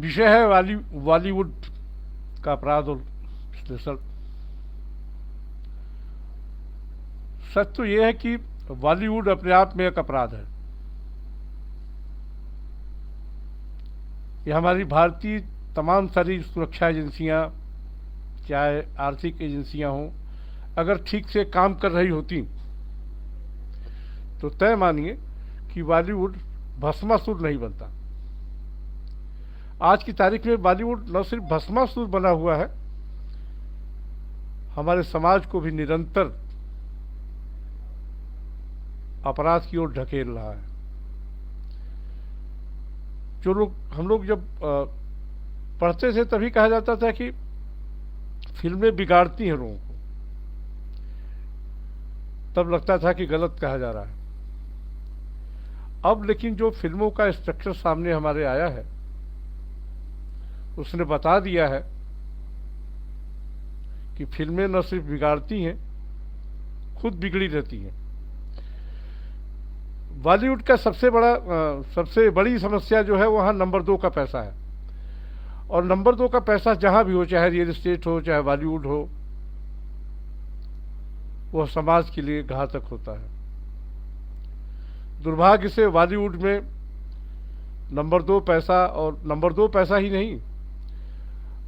विषय है बॉलीवुड का अपराध और विश्लेषण। सच तो यह है कि बॉलीवुड अपने आप में एक अपराध है। यह हमारी भारतीय तमाम सारी सुरक्षा एजेंसियां, चाहे आर्थिक एजेंसियां हों, अगर ठीक से काम कर रही होती तो तय मानिए कि बॉलीवुड भस्मासुर नहीं बनता। आज की तारीख में बॉलीवुड न सिर्फ भस्मासुर बना हुआ है, हमारे समाज को भी निरंतर अपराध की ओर ढकेल रहा है। हम लोग जब पढ़ते थे तभी कहा जाता था कि फिल्में बिगाड़ती हैं लोगों को, तब लगता था कि गलत कहा जा रहा है। अब लेकिन जो फिल्मों का स्ट्रक्चर सामने हमारे आया है, उसने बता दिया है कि फिल्में न सिर्फ बिगाड़ती हैं, खुद बिगड़ी रहती हैं। बॉलीवुड का सबसे बड़ी समस्या जो है वहां नंबर 2 का पैसा है। और नंबर 2 का पैसा जहां भी हो, चाहे रियल एस्टेट हो, चाहे बॉलीवुड हो, वह समाज के लिए घातक होता है। दुर्भाग्य से बॉलीवुड में नंबर 2 पैसा, और नंबर 2 पैसा ही नहीं,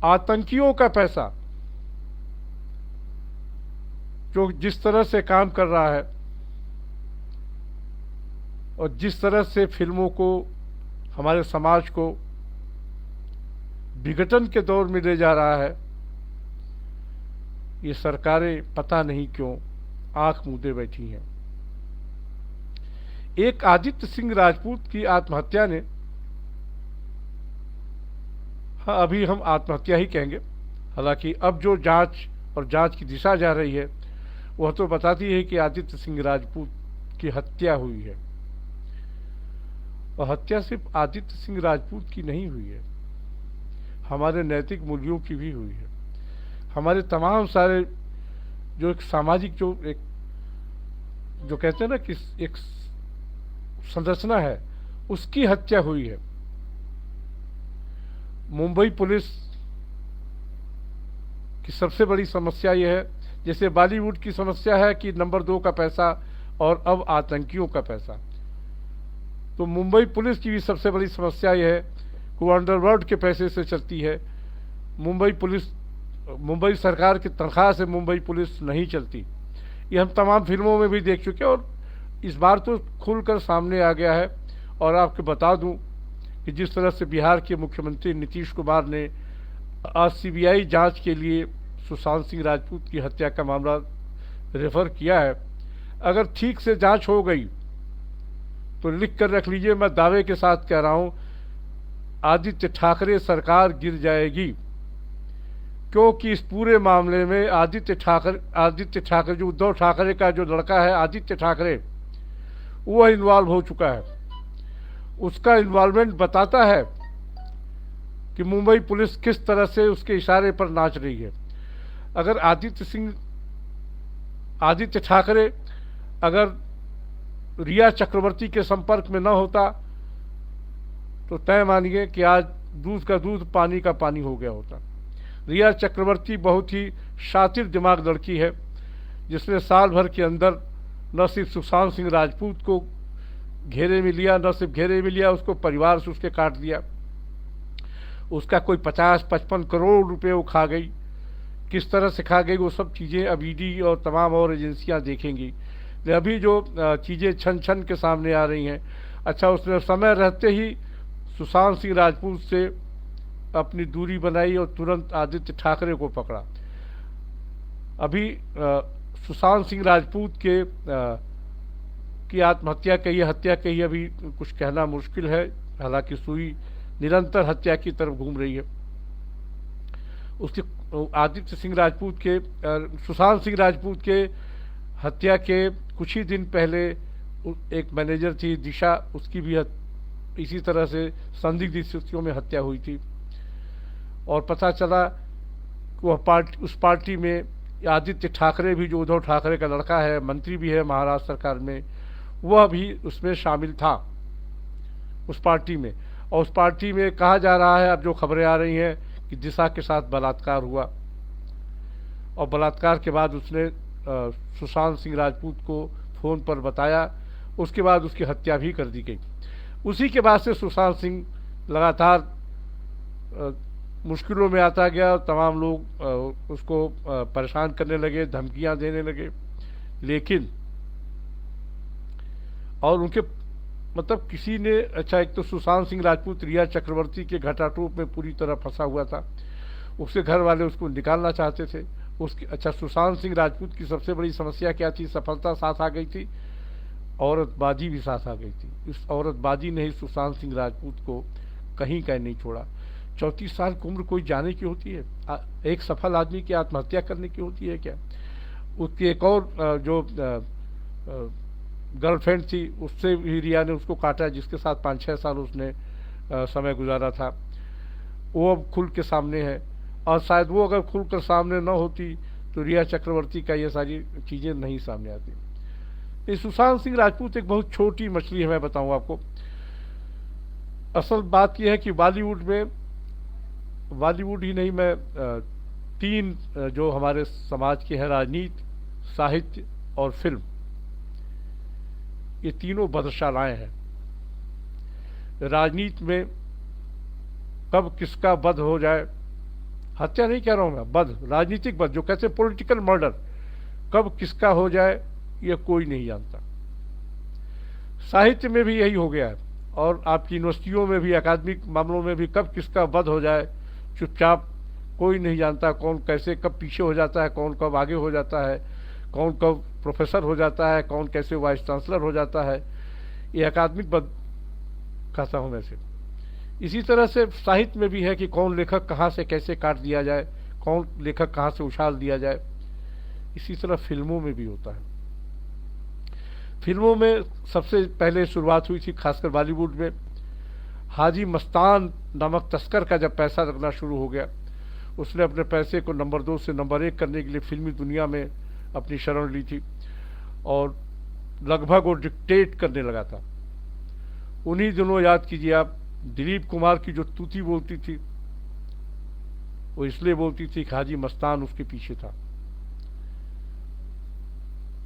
आतंकियों का पैसा जो जिस तरह से काम कर रहा है और जिस तरह से फिल्मों को, हमारे समाज को विघटन के दौर में ले जा रहा है, ये सरकारें पता नहीं क्यों आंख मूंदे बैठी हैं। एक आदित्य सिंह राजपूत की आत्महत्या ने, हाँ अभी हम आत्महत्या ही कहेंगे, हालांकि अब जो जांच और जांच की दिशा जा रही है वह तो बताती है कि आदित्य सिंह राजपूत की हत्या हुई है। और हत्या सिर्फ आदित्य सिंह राजपूत की नहीं हुई है, हमारे नैतिक मूल्यों की भी हुई है। हमारे तमाम सारे जो एक सामाजिक, जो कहते हैं ना कि एक संरचना है, उसकी हत्या हुई है। मुंबई पुलिस की सबसे बड़ी समस्या यह है, जैसे बॉलीवुड की समस्या है कि नंबर 2 का पैसा और अब आतंकियों का पैसा, तो मुंबई पुलिस की भी सबसे बड़ी समस्या यह है कि वो अंडरवर्ल्ड के पैसे से चलती है। मुंबई सरकार की तनख्वाह से मुंबई पुलिस नहीं चलती। ये हम तमाम फिल्मों में भी देख चुके हैं और इस बार तो खुलकर सामने आ गया है। और आपको बता दूं कि जिस तरह से बिहार के मुख्यमंत्री नीतीश कुमार ने आज सीबीआई जांच के लिए सुशांत सिंह राजपूत की हत्या का मामला रेफर किया है, अगर ठीक से जांच हो गई तो लिख कर रख लीजिए, मैं दावे के साथ कह रहा हूं, आदित्य ठाकरे सरकार गिर जाएगी। क्योंकि इस पूरे मामले में आदित्य ठाकरे जो उद्धव ठाकरे का जो लड़का है आदित्य ठाकरे, वह इन्वॉल्व हो चुका है। उसका इन्वॉल्वमेंट बताता है कि मुंबई पुलिस किस तरह से उसके इशारे पर नाच रही है। अगर आदित्य ठाकरे अगर रिया चक्रवर्ती के संपर्क में न होता तो तय मानिए कि आज दूध का दूध पानी का पानी हो गया होता। रिया चक्रवर्ती बहुत ही शातिर दिमाग लड़की है, जिसने साल भर के अंदर न सिर्फ सुशांत सिंह राजपूत को घेरे में लिया, न सिर्फ घेरे में लिया, उसको परिवार से उसके काट दिया। उसका कोई 50-55 करोड़ रुपए वो खा गई। किस तरह से खा गई वो सब चीज़ें अब ईडी और तमाम और एजेंसियां देखेंगी। अभी जो चीज़ें छन छन के सामने आ रही हैं, अच्छा उसने समय रहते ही सुशांत सिंह राजपूत से अपनी दूरी बनाई और तुरंत आदित्य ठाकरे को पकड़ा। अभी सुशांत सिंह राजपूत की आत्महत्या कही, हत्या कही, अभी कुछ कहना मुश्किल है, हालांकि सुई निरंतर हत्या की तरफ घूम रही है। उसके सुशांत सिंह राजपूत के हत्या के कुछ ही दिन पहले एक मैनेजर थी दिशा, उसकी भी इसी तरह से संदिग्ध स्थितियों में हत्या हुई थी। और पता चला कि वह उस पार्टी में आदित्य ठाकरे भी, जो उद्धव ठाकरे का लड़का है, मंत्री भी है महाराष्ट्र सरकार में, वह भी उसमें शामिल था उस पार्टी में। और उस पार्टी में कहा जा रहा है, अब जो खबरें आ रही हैं, कि दिशा के साथ बलात्कार हुआ और बलात्कार के बाद उसने सुशांत सिंह राजपूत को फ़ोन पर बताया, उसके बाद उसकी हत्या भी कर दी गई। उसी के बाद से सुशांत सिंह लगातार मुश्किलों में आता गया, तमाम लोग उसको परेशान करने लगे, धमकियां देने लगे, लेकिन और उनके मतलब किसी ने, अच्छा एक तो सुशांत सिंह राजपूत रिया चक्रवर्ती के घटाटोप में पूरी तरह फंसा हुआ था, उसके घर वाले उसको निकालना चाहते थे। उसकी अच्छा सुशांत सिंह राजपूत की सबसे बड़ी समस्या क्या थी? सफलता साथ आ गई थी, औरतबाजी भी साथ आ गई थी। इस औरतबाजी ने ही सुशांत सिंह राजपूत को कहीं का नहीं छोड़ा। 34 साल की उम्र कोई जाने की होती है? एक सफल आदमी की आत्महत्या करने की होती है क्या? उसकी एक और जो गर्लफ्रेंड थी, उससे भी रिया ने उसको काटा, जिसके साथ 5-6 साल उसने समय गुजारा था, वो अब खुल के सामने है। और शायद वो अगर खुल कर सामने न होती तो रिया चक्रवर्ती का ये सारी चीज़ें नहीं सामने आती। ये सुशांत सिंह राजपूत एक बहुत छोटी मछली है, मैं बताऊं आपको। असल बात यह है कि बॉलीवुड ही नहीं, मैं 3 जो हमारे समाज के हैं, राजनीति, साहित्य और फिल्म, ये तीनों बधशालाएं हैं। राजनीति में कब किसका वध हो जाए, हत्या नहीं कह रहा हूं मैं, वध, राजनीतिक वध, जो कहते हैं पॉलिटिकल मर्डर, कब किसका हो जाए ये कोई नहीं जानता। साहित्य में भी यही हो गया है, और आपकी यूनिवर्सिटियों में भी, अकादमिक मामलों में भी कब किसका वध हो जाए चुपचाप कोई नहीं जानता। कौन कैसे कब पीछे हो जाता है, कौन कब आगे हो जाता है, कौन कब प्रोफेसर हो जाता है, कौन कैसे वाइस चांसलर हो जाता है, ये अकादमिक वध कहता हूं मैं से। इसी तरह से साहित्य में भी है कि कौन लेखक कहाँ से कैसे काट दिया जाए, कौन लेखक कहाँ से उछाल दिया जाए। इसी तरह फिल्मों में भी होता है। फिल्मों में सबसे पहले शुरुआत हुई थी, खासकर बॉलीवुड में, हाजी मस्तान नामक तस्कर का जब पैसा लगना शुरू हो गया, उसने अपने पैसे को नंबर 2 से नंबर 1 करने के लिए फिल्मी दुनिया में अपनी शरण ली थी, और लगभग वो डिक्टेट करने लगा था। उन्हीं दिनों याद कीजिए आप, दिलीप कुमार की जो तूती बोलती थी, वो इसलिए बोलती थी कि हाजी मस्तान उसके पीछे था।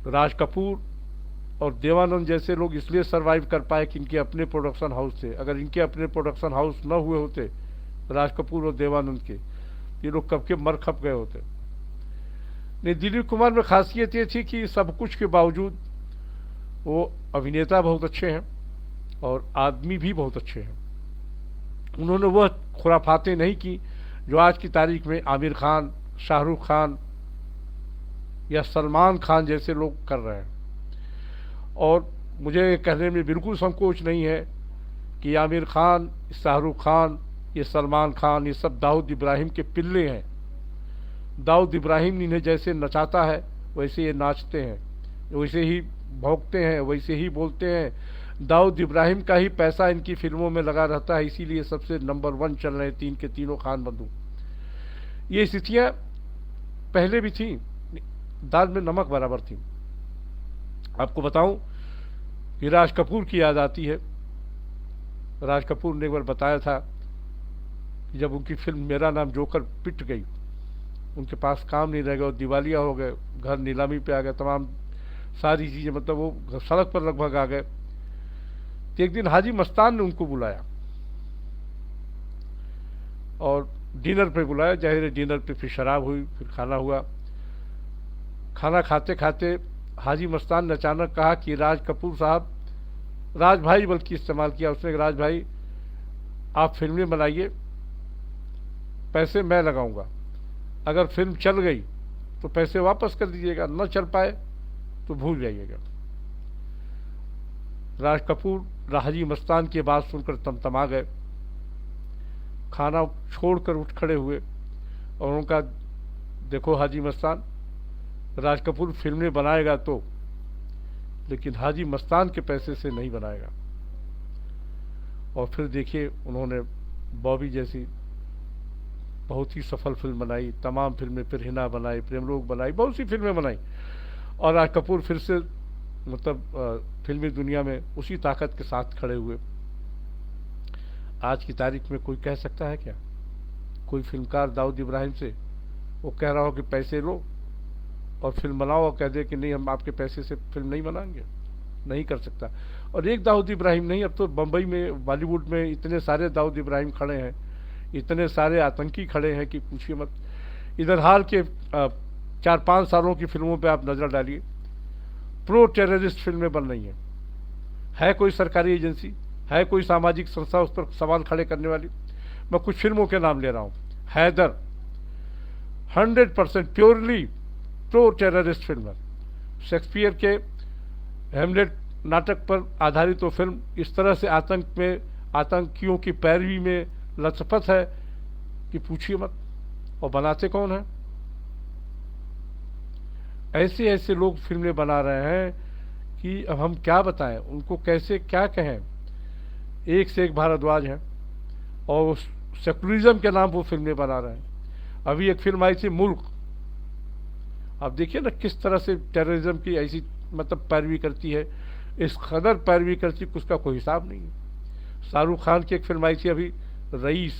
राज कपूर और देवानंद जैसे लोग इसलिए सरवाइव कर पाए कि इनके अपने प्रोडक्शन हाउस थे। अगर इनके अपने प्रोडक्शन हाउस न हुए होते, राज कपूर और देवानंद के, ये लोग कब के मर खप गए होते। नहीं, दिलीप कुमार में खासियत ये थी कि सब कुछ के बावजूद वो अभिनेता बहुत अच्छे हैं और आदमी भी बहुत अच्छे हैं। उन्होंने वह खुराफातें नहीं की जो आज की तारीख में आमिर खान, शाहरुख खान या सलमान खान जैसे लोग कर रहे हैं। और मुझे कहने में बिल्कुल संकोच नहीं है कि आमिर खान, शाहरुख खान, ये सलमान खान, ये सब दाऊद इब्राहिम के पिल्ले हैं। दाऊद इब्राहिम इन्हें जैसे नचाता है वैसे ये नाचते हैं, वैसे ही भौंकते हैं, वैसे ही बोलते हैं। दाऊद इब्राहिम का ही पैसा इनकी फिल्मों में लगा रहता है, इसीलिए सबसे नंबर 1 चल रहे हैं 3 के तीनों खान बंधु। ये स्थितियां पहले भी थी, दाल में नमक बराबर थी। आपको बताऊं कि राज कपूर की याद आती है। राज कपूर ने एक बार बताया था कि जब उनकी फिल्म मेरा नाम जोकर पिट गई, उनके पास काम नहीं रह गया, दिवालिया हो गए, घर नीलामी पे आ गए, तमाम सारी चीजें, मतलब वो सड़क पर लगभग आ गए। तो एक दिन हाजी मस्तान ने उनको बुलाया और डिनर पे बुलाया। जाहिर है डिनर पे फिर शराब हुई, फिर खाना हुआ। खाना खाते खाते हाजी मस्तान ने अचानक कहा कि राज कपूर साहब, राज भाई बल्कि इस्तेमाल किया उसने, राज भाई आप फिल्में बनाइए, पैसे मैं लगाऊंगा, अगर फिल्म चल गई तो पैसे वापस कर दीजिएगा, न चल पाए तो भूल जाइएगा। राज कपूर हाजी मस्तान की बात सुनकर तमतमा गए, खाना छोड़कर उठ खड़े हुए और उनका, देखो हाजी मस्तान, राज कपूर फिल्में बनाएगा तो, लेकिन हाजी मस्तान के पैसे से नहीं बनाएगा। और फिर देखिए उन्होंने बॉबी जैसी बहुत ही सफल फिल्म बनाई, तमाम फिल्में, फिर हिना बनाई, प्रेमलोक बनाई, बहुत सी फिल्में बनाई, और राज कपूर फिर से मतलब फिल्मी दुनिया में उसी ताकत के साथ खड़े हुए। आज की तारीख में कोई कह सकता है क्या? कोई फिल्मकार दाऊद इब्राहिम से वो कह रहा हो कि पैसे लो और फिल्म बनाओ, और कह दे कि नहीं हम आपके पैसे से फिल्म नहीं बनाएंगे? नहीं कर सकता। और एक दाऊद इब्राहिम नहीं, अब तो बम्बई में, बॉलीवुड में इतने सारे दाऊद इब्राहिम खड़े हैं, इतने सारे आतंकी खड़े हैं कि पूछिए मत। इधर हाल के 4-5 सालों की फिल्मों पे आप नजर डालिए, प्रो टेररिस्ट फिल्में बन रही हैं। है कोई सरकारी एजेंसी, है कोई सामाजिक संस्था उस पर सवाल खड़े करने वाली? मैं कुछ फिल्मों के नाम ले रहा हूं। Haider 100% purely pro terrorist film है। शेक्सपियर के हेमलेट नाटक पर आधारित वो फिल्म इस तरह से आतंक में, आतंकियों की पैरवी में लथपथ है कि पूछिए मत। और बनाते कौन है? ऐसे ऐसे लोग फिल्में बना रहे हैं कि अब हम क्या बताएं, उनको कैसे क्या कहें। एक से एक भारद्वाज हैं और सेकुलरिज्म के नाम वो फिल्में बना रहे हैं। अभी एक फिल्म आई थी मुल्क, आप देखिए ना किस तरह से टेररिज्म की ऐसी मतलब पैरवी करती है, इस कदर पैरवी करती है, उसका कोई हिसाब नहीं है। शाहरुख खान की एक फिल्म आई थी अभी रईस,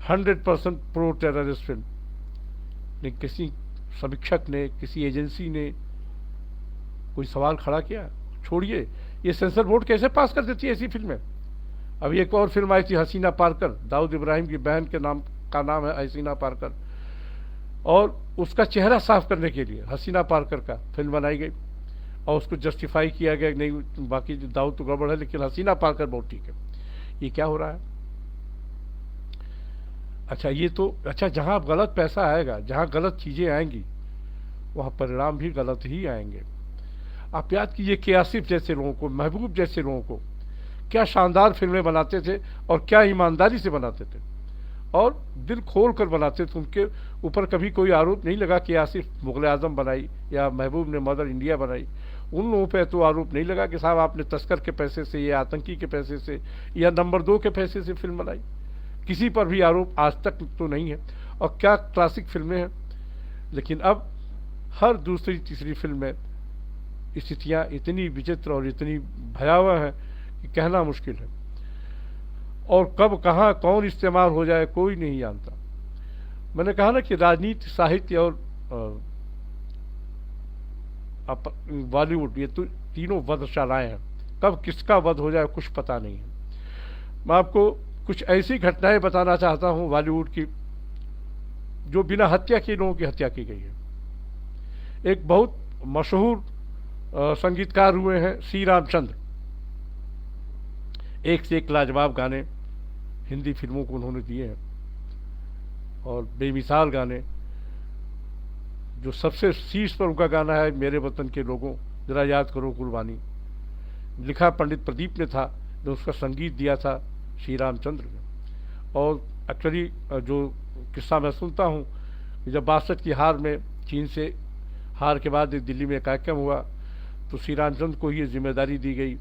100% प्रो टेररिस्ट फिल्म, लेकिन किसी समीक्षक ने, किसी एजेंसी ने कोई सवाल खड़ा किया? छोड़िए, ये सेंसर बोर्ड कैसे पास कर देती है ऐसी फिल्में। अभी एक और फिल्म आई थी हसीना पारकर, दाऊद इब्राहिम की बहन के नाम का नाम है हसीना पारकर, और उसका चेहरा साफ करने के लिए हसीना पारकर का फिल्म बनाई गई और उसको जस्टिफाई किया गया, नहीं बाकी दाऊद तो गड़बड़ है लेकिन हसीना पारकर बहुत ठीक है। ये क्या हो रहा है? अच्छा, ये तो अच्छा, जहां गलत पैसा आएगा, जहां गलत चीजें आएंगी, वहां परिणाम भी गलत ही आएंगे। आप याद कीजिए कि आसिफ जैसे लोगों को, महबूब जैसे लोगों को, क्या शानदार फिल्में बनाते थे और क्या ईमानदारी से बनाते थे और दिल खोल कर बनाते थे। उनके ऊपर कभी कोई आरोप नहीं लगा कि आसिफ मुगल आजम बनाई या महबूब ने मदर इंडिया बनाई। उन लोगों पे तो आरोप नहीं लगा कि साहब आपने तस्कर के पैसे से या आतंकी के पैसे से या नंबर 2 के पैसे से फिल्म बनाई। किसी पर भी आरोप आज तक तो नहीं है। और क्या क्लासिक फिल्में हैं। लेकिन अब हर दूसरी तीसरी फिल्म में स्थितियां इतनी विचित्र और इतनी भयावह हैं कि कहना मुश्किल है। और कब कहां कौन इस्तेमाल हो जाए कोई नहीं जानता। मैंने कहा ना कि राजनीति, साहित्य और बॉलीवुड, ये तो तीनों वधशालाएं हैं। कब किसका वध हो जाए कुछ पता नहीं है। मैं आपको कुछ ऐसी घटनाएं बताना चाहता हूं बॉलीवुड की जो बिना हत्या के लोगों की हत्या की गई है। एक बहुत मशहूर संगीतकार हुए हैं सी रामचंद्र, एक से एक लाजवाब गाने हिंदी फिल्मों को उन्होंने दिए हैं और बेमिसाल गाने। जो सबसे शीर्ष पर उनका गाना है मेरे वतन के लोगों जरा याद करो कुर्बानी, लिखा पंडित प्रदीप ने था, जो उसका संगीत दिया था श्री रामचंद्र ने। और एक्चुअली जो किस्सा मैं सुनता हूँ कि जब 62 की हार में, चीन से हार के बाद दिल्ली में कार्यक्रम हुआ तो श्री रामचंद्र को ये जिम्मेदारी दी गई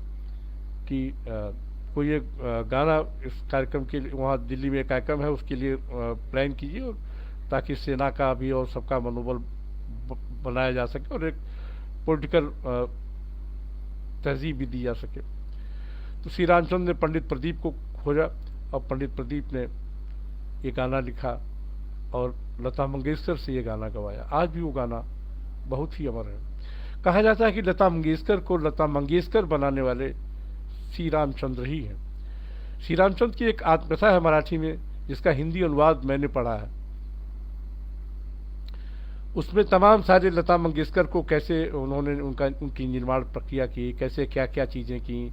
कि कोई एक गाना इस कार्यक्रम के लिए, वहाँ दिल्ली में एक कार्यक्रम है उसके लिए प्लान कीजिए, और ताकि सेना का भी और सबका मनोबल बनाया जा सके और एक पॉलिटिकल तहजीब भी दी जा सके। तो श्री रामचंद्र ने पंडित प्रदीप को खोजा और पंडित प्रदीप ने ये गाना लिखा और लता मंगेशकर से ये गाना गवाया। आज भी वो गाना बहुत ही अमर है। कहा जाता है कि लता मंगेशकर को लता मंगेशकर बनाने वाले श्री रामचंद्र ही हैं। श्री रामचंद्र की एक आत्मकथा है मराठी में जिसका हिंदी अनुवाद मैंने पढ़ा है। उसमें तमाम सारे लता मंगेशकर को कैसे उन्होंने उनकी निर्माण प्रक्रिया की, कैसे क्या क्या चीजें की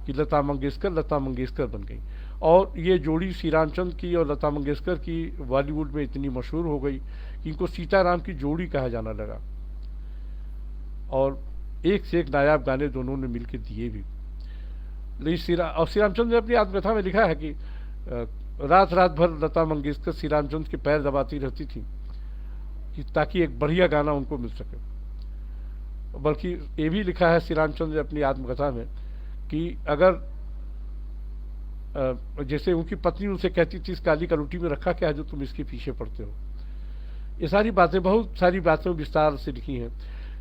कि लता मंगेशकर बन गई। और ये जोड़ी श्री रामचंद्र की और लता मंगेशकर की बॉलीवुड में इतनी मशहूर हो गई कि इनको सीताराम की जोड़ी कहा जाना लगा। और एक से एक नायाब गाने दोनों ने मिलकर दिए भी। लेकिन श्री रामचंद्र ने अपनी आत्मकथा में लिखा है कि रात रात भर लता मंगेशकर श्री रामचंद्र के पैर दबाती रहती थी कि ताकि एक बढ़िया गाना उनको मिल सके। बल्कि ये भी लिखा है श्री रामचंद्र ने अपनी आत्मकथा में कि अगर जैसे उनकी पत्नी उनसे कहती थी इस काली का रोटी में रखा क्या है जो तुम इसके पीछे पड़ते हो। ये सारी बातें, बहुत सारी बातें विस्तार से लिखी हैं।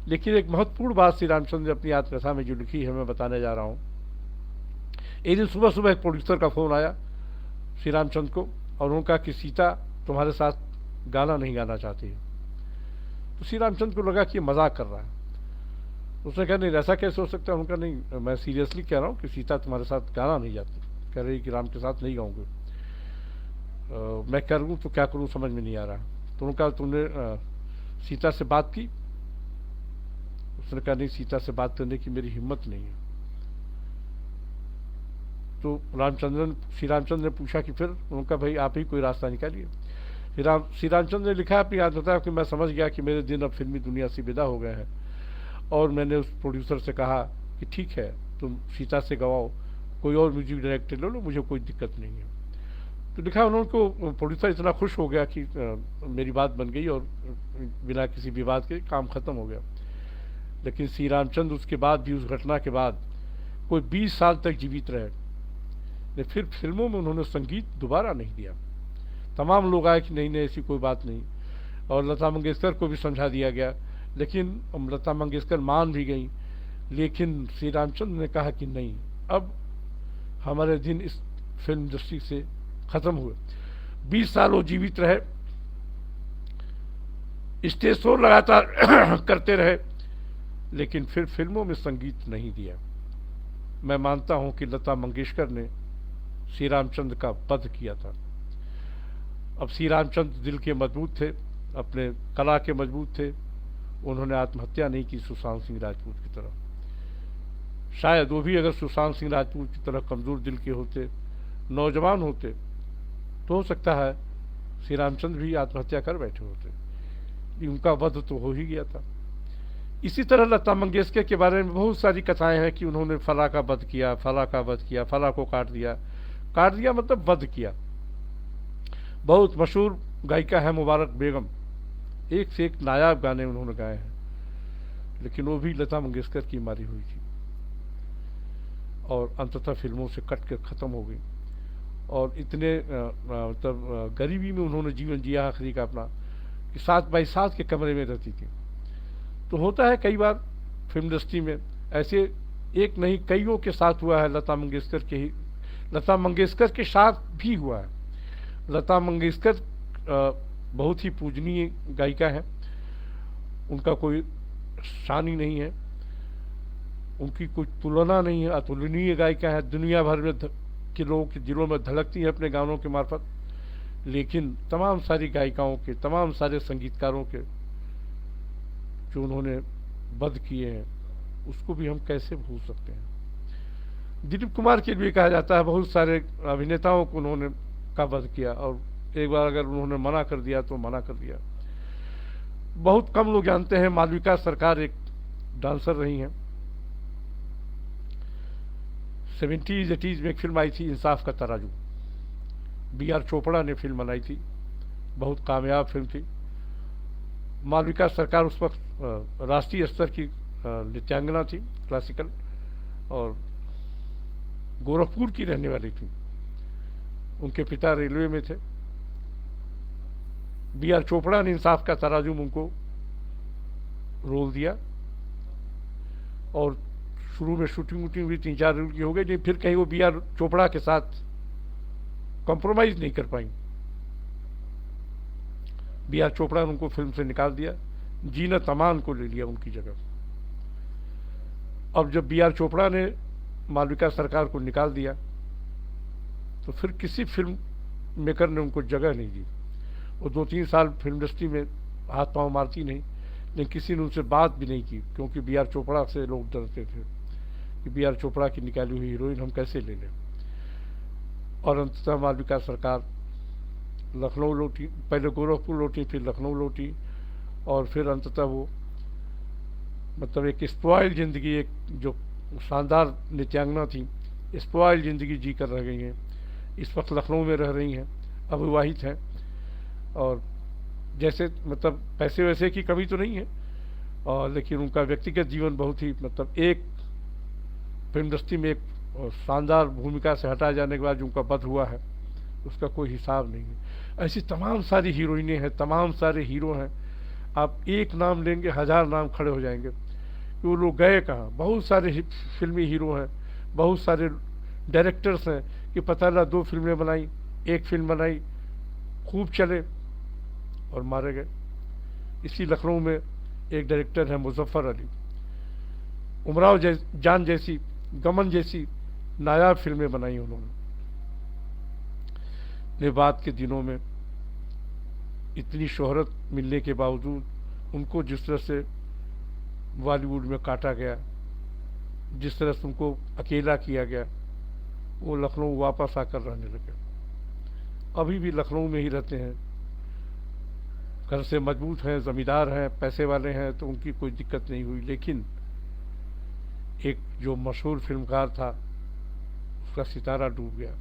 लेकिन एक महत्वपूर्ण बात श्री रामचंद्र ने अपनी आत्मकथा में जो लिखी है मैं बताने जा रहा हूं। एक दिन सुबह सुबह एक प्रोड्यूसर का फ़ोन आया श्री रामचंद्र को, और उन्होंने कहा कि सीता तुम्हारे साथ गाना नहीं गाना चाहती है। तो श्री रामचंद्र को लगा कि ये मजाक कर रहा है। उसने कहा नहीं, ऐसा कैसे हो सकता है? उनका नहीं, मैं सीरियसली कह रहा हूँ कि सीता तुम्हारे साथ गाना नहीं जाती। कह रही कि राम के साथ नहीं गाऊंगे। मैं करूँ तो क्या करूँ समझ में नहीं आ रहा। तो उन्होंने कहा तुमने सीता से बात की? उसने कहा नहीं, सीता से बात करने की मेरी हिम्मत नहीं है। तो श्री रामचंद्र ने पूछा कि फिर? उनका भाई आप ही कोई रास्ता निकालिए। श्री रामचंद्र ने लिखा अपनी आत्मकथा कि मैं समझ गया कि मेरे दिन अब फिल्मी दुनिया से विदा हो गए हैं, और मैंने उस प्रोड्यूसर से कहा कि ठीक है तुम सीता से गवाओ, कोई और म्यूजिक डायरेक्टर ले लो, मुझे कोई दिक्कत नहीं है। तो लिखा उन्होंने को प्रोड्यूसर इतना खुश हो गया कि मेरी बात बन गई और बिना किसी विवाद के काम खत्म हो गया। लेकिन श्री रामचंद्र उसके बाद भी, उस घटना के बाद कोई 20 साल तक जीवित रहे, लेकिन फिर फिल्मों में उन्होंने संगीत दोबारा नहीं दिया। तमाम लोग आए कि नहीं नहीं ऐसी कोई बात नहीं, और लता मंगेशकर को भी समझा दिया गया, लेकिन लता मंगेशकर मान भी गई। लेकिन श्री रामचंद्र ने कहा कि नहीं, अब हमारे दिन इस फिल्म इंडस्ट्री से खत्म हुए। 20 साल वो जीवित रहे, स्टेज शो लगातार करते रहे, लेकिन फिर फिल्मों में संगीत नहीं दिया। मैं मानता हूं कि लता मंगेशकर ने श्री रामचंद्र का वध किया था। अब श्री रामचंद्र दिल के मजबूत थे, अपने कला के मजबूत थे, उन्होंने आत्महत्या नहीं की सुशांत सिंह राजपूत की तरह। शायद वो भी अगर सुशांत सिंह राजपूत की तरह कमजोर दिल के होते, नौजवान होते, तो हो सकता है श्री रामचंद्र भी आत्महत्या कर बैठे होते। उनका वध तो हो ही गया था। इसी तरह लता मंगेशकर के बारे में बहुत सारी कथाएं हैं कि उन्होंने फला का वध किया, फला का वध किया, फला को काट दिया। काट दिया मतलब वध किया। बहुत मशहूर गायिका है मुबारक बेगम, एक से एक नायाब गाने उन्होंने गाए हैं, लेकिन वो भी लता मंगेशकर की मारी हुई थी और अंततः फिल्मों से कट कर खत्म हो गई। और इतने मतलब गरीबी में उन्होंने जीवन जिया आखिरी का अपना, कि 7 बाई 7 के कमरे में रहती थी। तो होता है कई बार फिल्म इंडस्ट्री में ऐसे, एक नहीं कईयों के साथ हुआ है। लता मंगेशकर के साथ भी हुआ है। लता मंगेशकर बहुत ही पूजनीय गायिका है, उनका कोई शान ही नहीं है, उनकी कोई तुलना नहीं है, अतुलनीय गायिका है, दुनिया भर में के लोगों के दिलों में धड़कती है अपने गानों के मार्फत। लेकिन तमाम सारी गायिकाओं के, तमाम सारे संगीतकारों के जो उन्होंने वध किए हैं, उसको भी हम कैसे भूल सकते हैं। दिलीप कुमार के लिए कहा जाता है बहुत सारे अभिनेताओं को उन्होंने का वध किया, और एक बार अगर उन्होंने मना कर दिया तो मना कर दिया। बहुत कम लोग जानते हैं मालविका सरकार एक डांसर रही हैं। 70s 80s में एक फिल्म आई थी इंसाफ का तराजू, B.R. चोपड़ा ने फिल्म बनाई थी, बहुत कामयाब फिल्म थी। मालविका सरकार उस वक्त राष्ट्रीय स्तर की नृत्यांगना थी, क्लासिकल, और गोरखपुर की रहने वाली थी। उनके पिता रेलवे में थे। B.R. चोपड़ा ने इंसाफ का तराजू में उनको रोल दिया, और शुरू में शूटिंग वूटिंग हुई, 3-4 रोल की हो गई, लेकिन फिर कहीं वो B.R. चोपड़ा के साथ कॉम्प्रोमाइज नहीं कर पाई। B.R. चोपड़ा ने उनको फिल्म से निकाल दिया, जीनत अमान को ले लिया उनकी जगह। अब जब B.R. चोपड़ा ने मालविका सरकार को निकाल दिया, तो फिर किसी फिल्म मेकर ने उनको जगह नहीं दी। वो 2-3 साल फिल्म इंडस्ट्री में हाथ पांव मारती नहीं, लेकिन किसी ने उनसे बात भी नहीं की, क्योंकि B.R. चोपड़ा से लोग डरते थे कि B.R. चोपड़ा की निकाली हुई हीरोइन हम कैसे ले लें। और अंततः मालविका सरकार लखनऊ लौटी, पहले गोरखपुर लौटी, फिर लखनऊ लौटी, और फिर अंततः वो मतलब एक स्पॉइल जिंदगी, एक जो शानदार नृत्यांगना थी, स्पॉइल जिंदगी जी कर रह गई हैं। इस वक्त लखनऊ में रह रही हैं, अविवाहित हैं, और जैसे मतलब पैसे वैसे की कमी तो नहीं है, और लेकिन उनका व्यक्तिगत जीवन बहुत ही मतलब एक फिल्म इंडस्ट्री में एक शानदार भूमिका से हटाए जाने के बाद जो उनका वध हुआ है, उसका कोई हिसाब नहीं है। ऐसी तमाम सारी हीरोइनें हैं, तमाम सारे हीरो हैं, आप एक नाम लेंगे 1000 नाम खड़े हो जाएंगे कि वो लोग गए कहाँ। बहुत सारे फिल्मी हीरो हैं, बहुत सारे डायरेक्टर्स हैं कि पता ना 2 फिल्में बनाई, 1 फिल्म बनाई, खूब चले और मारे गए। इसी लखनऊ में एक डायरेक्टर है मुजफ्फर अली, उमराव जान जैसी, गमन जैसी नायाब फिल्में बनाई उन्होंने। बाद के दिनों में इतनी शोहरत मिलने के बावजूद उनको जिस तरह से बॉलीवुड में काटा गया, जिस तरह से उनको अकेला किया गया, वो लखनऊ वापस आकर रहने लगे। अभी भी लखनऊ में ही रहते हैं, घर से मजबूत हैं, जमींदार हैं, पैसे वाले हैं, तो उनकी कोई दिक्कत नहीं हुई। लेकिन एक जो मशहूर फिल्मकार था, उसका सितारा डूब गया।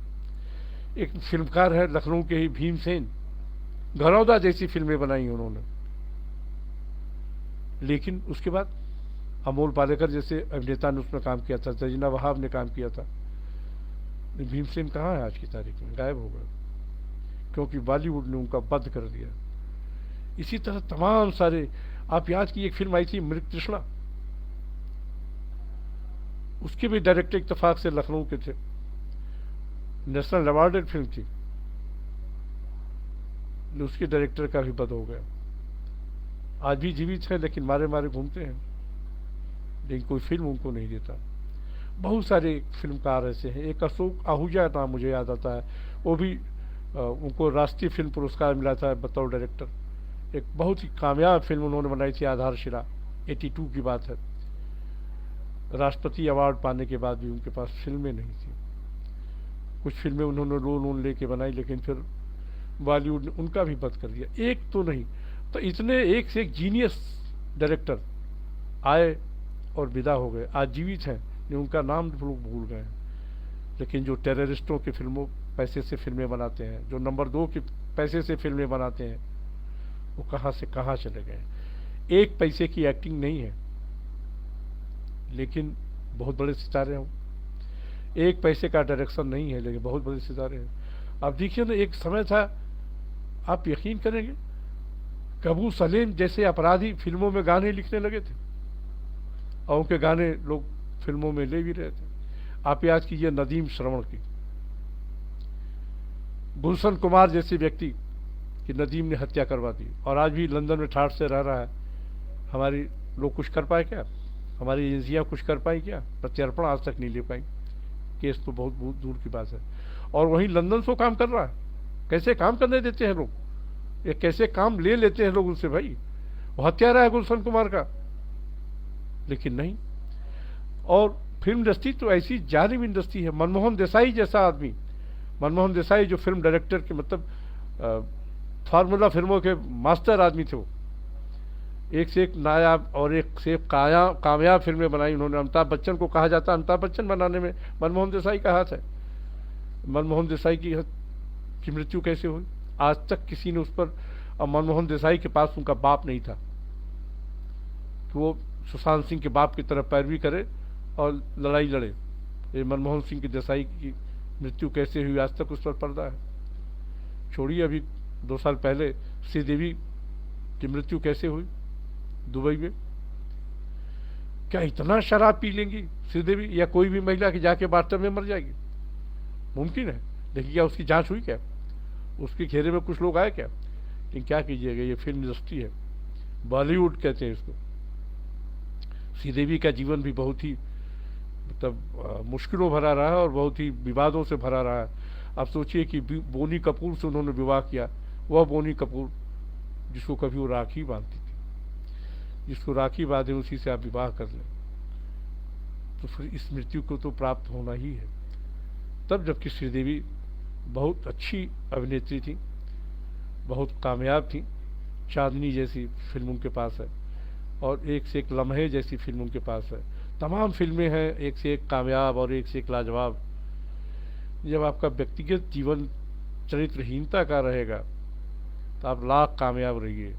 एक फिल्मकार है लखनऊ के ही भीमसेन, घरौदा जैसी फिल्में बनाई उन्होंने, लेकिन उसके बाद अमोल पालेकर जैसे अभिनेता ने उसमें काम किया था, जजीना वहाब ने काम किया था। भीमसेन कहाँ है आज की तारीख में? गायब हो गए, क्योंकि बॉलीवुड ने उनका बंद कर दिया। इसी तरह तमाम सारे, आप याद की एक फिल्म आई थी मृग तृष्णा, उसके भी डायरेक्टर इत्तेफाक से लखनऊ के थे, नेशनल अवार्डेड फिल्म थी, उसके डायरेक्टर का भी बंद हो गया। आज भी जीवित है लेकिन मारे मारे घूमते हैं, लेकिन कोई फिल्म उनको नहीं देता। बहुत सारे फिल्मकार ऐसे हैं। एक अशोक आहूजा नाम मुझे याद आता है, वो भी उनको राष्ट्रीय फिल्म पुरस्कार मिला था बतौर डायरेक्टर। एक बहुत ही कामयाब फिल्म उन्होंने बनाई थी, आधारशिला, 82 की बात है। राष्ट्रपति अवार्ड पाने के बाद भी उनके पास फिल्में नहीं थी। कुछ फिल्में उन्होंने लोन लेके बनाई, लेकिन फिर बॉलीवुड ने उनका भी बंद कर दिया। एक तो नहीं तो इतने एक से एक जीनियस डायरेक्टर आए और विदा हो गए, आज जीवित हैं, उनका नाम लोग भूल गए हैं। लेकिन जो टेररिस्टों की फिल्मों पैसे से फिल्में बनाते हैं, जो नंबर 2 के पैसे से फिल्में बनाते हैं, वो कहाँ से कहाँ चले गए। एक पैसे की एक्टिंग नहीं है, लेकिन बहुत बड़े सितारे हों। एक पैसे का डायरेक्शन नहीं है, लेकिन बहुत बड़े सितारे हैं। आप देखिए ना, एक समय था, आप यकीन करेंगे, कबू सलीम जैसे अपराधी फिल्मों में गाने लिखने लगे थे, और उनके गाने लोग फिल्मों में ले भी रहे थे। आप याद कीजिए नदीम श्रवण की, गुलशन कुमार जैसे व्यक्ति कि नदीम ने हत्या करवा दी, और आज भी लंदन में ठाठ से रह रहा है। हमारी लोग कुछ कर पाए क्या? हमारी एजेंसियां कुछ कर पाई क्या? प्रत्यर्पण आज तक नहीं ले पाई। केस तो बहुत बहुत दूर की बात है। और वहीं लंदन से काम कर रहा है। कैसे काम करने देते हैं लोग, ये कैसे काम ले लेते हैं लोग उनसे? भाई वो हत्यारा है गुलशन कुमार का, लेकिन नहीं। और फिल्म इंडस्ट्री तो ऐसी जालिम इंडस्ट्री है। मनमोहन देसाई जैसा आदमी, मनमोहन देसाई जो फिल्म डायरेक्टर के मतलब फार्मूला फिल्मों के मास्टर आदमी थे, वो एक से एक नायाब और एक से एक कामयाब फिल्में बनाई उन्होंने। अमिताभ बच्चन को कहा जाता है, अमिताभ बच्चन बनाने में मनमोहन देसाई का हाथ है। मनमोहन देसाई की मृत्यु कैसे हुई? आज तक किसी ने उस पर, और मनमोहन देसाई के पास उनका बाप नहीं था कि वो सुशांत सिंह के बाप की तरफ पैरवी करे और लड़ाई लड़े। ये मनमोहन सिंह की देसाई की मृत्यु कैसे हुई, आज तक उस पर पर्दा है। छोड़िए, अभी 2 साल पहले श्रीदेवी की मृत्यु कैसे हुई दुबई में। क्या इतना शराब पी लेंगी श्रीदेवी या कोई भी महिला की जाके बाथटब में मर जाएगी? मुमकिन है? देखिए, क्या उसकी जांच हुई? क्या उसके घेरे में कुछ लोग आए क्या? लेकिन क्या कीजिएगा, ये फिल्म इंडस्ट्री है, बॉलीवुड कहते हैं इसको। श्रीदेवी का जीवन भी बहुत ही मतलब मुश्किलों भरा रहा है और बहुत ही विवादों से भरा रहा है। आप सोचिए कि बोनी कपूर से उन्होंने विवाह किया, वह बोनी कपूर जिसको कभी वो राखी बांधती थी, जिसको राखी बांधे उसी से आप विवाह कर लें, तो फिर इस मृत्यु को तो प्राप्त होना ही है। तब जबकि श्रीदेवी बहुत अच्छी अभिनेत्री थी, बहुत कामयाब थी, चांदनी जैसी फिल्म उनके पास है, और एक से एक लम्हे जैसी फिल्म उनके पास है। तमाम फिल्में हैं एक से एक कामयाब और एक से एक लाजवाब। जब आपका व्यक्तिगत जीवन चरित्रहीनता का रहेगा तो आप लाख कामयाब रहिए,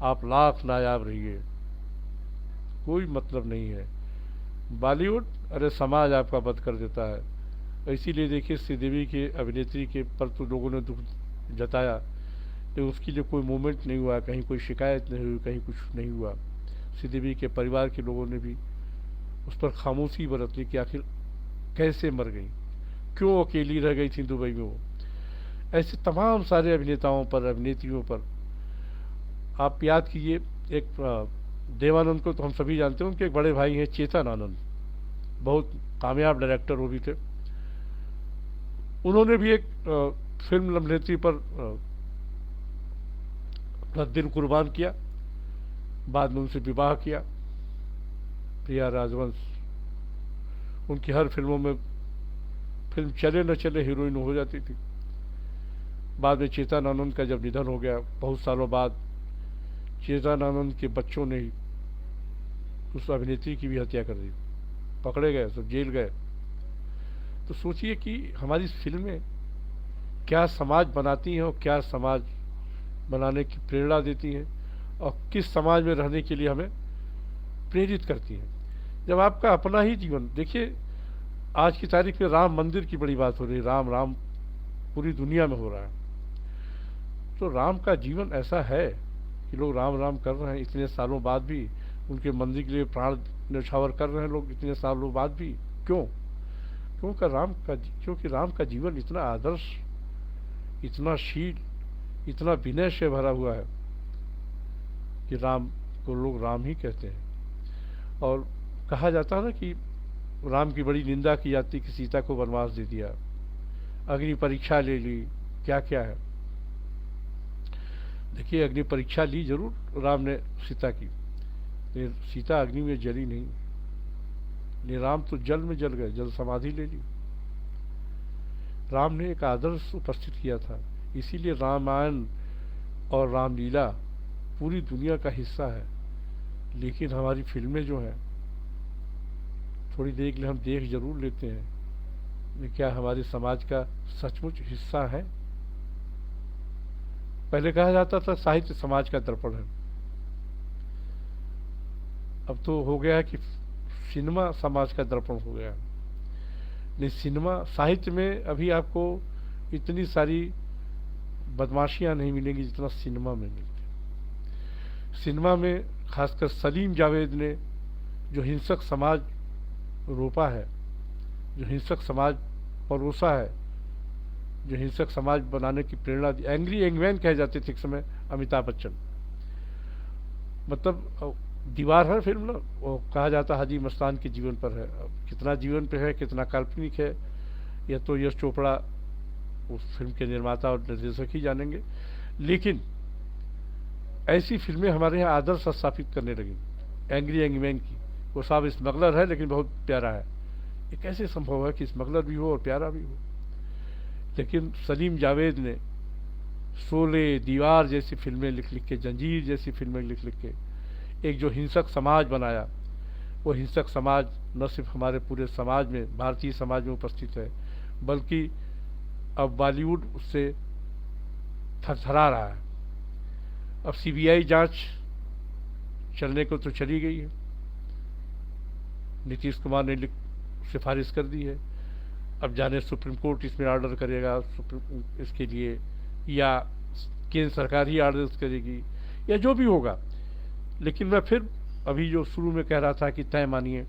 आप लाख नायाब रहिए, कोई मतलब नहीं है। बॉलीवुड, अरे समाज आपका बंद कर देता है। इसीलिए देखिए, श्रीदेवी के अभिनेत्री के पर तो लोगों ने दुख जताया, तो उसके लिए कोई मूवमेंट नहीं हुआ, कहीं कोई शिकायत नहीं हुई, कहीं कुछ नहीं हुआ। श्रीदेवी के परिवार के लोगों ने भी उस पर खामोशी बरत ली कि आखिर कैसे मर गई। क्यों अकेली रह गई थी दुबई में वो। ऐसे तमाम सारे अभिनेताओं पर, अभिनेत्रियों पर आप याद कीजिए। एक देवानंद को तो हम सभी जानते हैं, उनके एक बड़े भाई हैं चेतन आनंद, बहुत कामयाब डायरेक्टर वो भी थे। उन्होंने भी एक फिल्म लम्हेत्री पर अपना दिल कुर्बान किया, बाद में उनसे विवाह किया। प्रिया राजवंश, उनकी हर फिल्मों में, फिल्म चले न चले, हीरोइन हो जाती थी। बाद में चेतन आनंद का जब निधन हो गया, बहुत सालों बाद चेतन आनंद के बच्चों ने ही उस अभिनेत्री की भी हत्या कर दी, पकड़े गए, सब जेल गए। तो सोचिए कि हमारी फिल्में क्या समाज बनाती हैं और क्या समाज बनाने की प्रेरणा देती हैं और किस समाज में रहने के लिए हमें प्रेरित करती हैं। जब आपका अपना ही जीवन देखिए, आज की तारीख में राम मंदिर की बड़ी बात हो रही है, राम राम पूरी दुनिया में हो रहा है। तो राम का जीवन ऐसा है कि लोग राम राम कर रहे हैं इतने सालों बाद भी, उनके मंदिर के लिए प्राण न्यौछावर कर रहे हैं लोग इतने सालों बाद भी। क्यों? क्योंकि राम का जीवन इतना आदर्श, इतना शील, इतना विनय से भरा हुआ है कि राम को लोग राम ही कहते हैं। और कहा जाता है ना कि राम की बड़ी निंदा की जाती कि सीता को वनवास दे दिया, अग्नि परीक्षा ले ली, क्या क्या है। देखिए, अग्नि परीक्षा ली जरूर राम ने सीता की, लेकिन सीता अग्नि में जली नहीं। राम तो जल में जल गए, जल समाधि ले ली। राम ने एक आदर्श उपस्थित किया था, इसीलिए रामायण और रामलीला पूरी दुनिया का हिस्सा है। लेकिन हमारी फिल्में जो हैं, थोड़ी देर के लिए हम देख जरूर लेते हैं, लेकिन क्या हमारे समाज का सचमुच हिस्सा है? पहले कहा जाता था साहित्य समाज का दर्पण है, अब तो हो गया है कि सिनेमा समाज का दर्पण हो गया। नहीं, सिनेमा साहित्य में अभी आपको इतनी सारी बदमाशियां नहीं मिलेंगी जितना सिनेमा में मिलती। सिनेमा में खासकर सलीम जावेद ने जो हिंसक समाज रोपा है, जो हिंसक समाज परोसा है, जो हिंसक समाज बनाने की प्रेरणा दी। एंग्री यंग कहे जाते थे एक समय अमिताभ बच्चन। मतलब दीवार है फिल्म ना, वो कहा जाता हाजी मस्तान के जीवन पर है। अब कितना जीवन पे है, कितना काल्पनिक है, यह तो यश चोपड़ा उस फिल्म के निर्माता और निर्देशक ही जानेंगे। लेकिन ऐसी फिल्में हमारे यहाँ आदर्श स्थापित करने लगी। एंग्री यंग मैन की, वो साहब स्मगलर है लेकिन बहुत प्यारा है। ये कैसे संभव है कि स्मगलर भी हो और प्यारा भी हो? लेकिन सलीम जावेद ने शोले, दीवार जैसी फिल्में लिख लिख के, जंजीर जैसी फिल्में लिख लिख के एक जो हिंसक समाज बनाया, वो हिंसक समाज न सिर्फ हमारे पूरे समाज में, भारतीय समाज में उपस्थित है, बल्कि अब बॉलीवुड उससे थरथरा रहा है। अब सीबीआई जांच चलने को तो चली गई है, नीतीश कुमार ने सिफारिश कर दी है। अब जाने सुप्रीम कोर्ट इसमें ऑर्डर करेगा इसके लिए, या केंद्र सरकार ही ऑर्डर करेगी, या जो भी होगा। लेकिन मैं फिर अभी जो शुरू में कह रहा था कि तय मानिए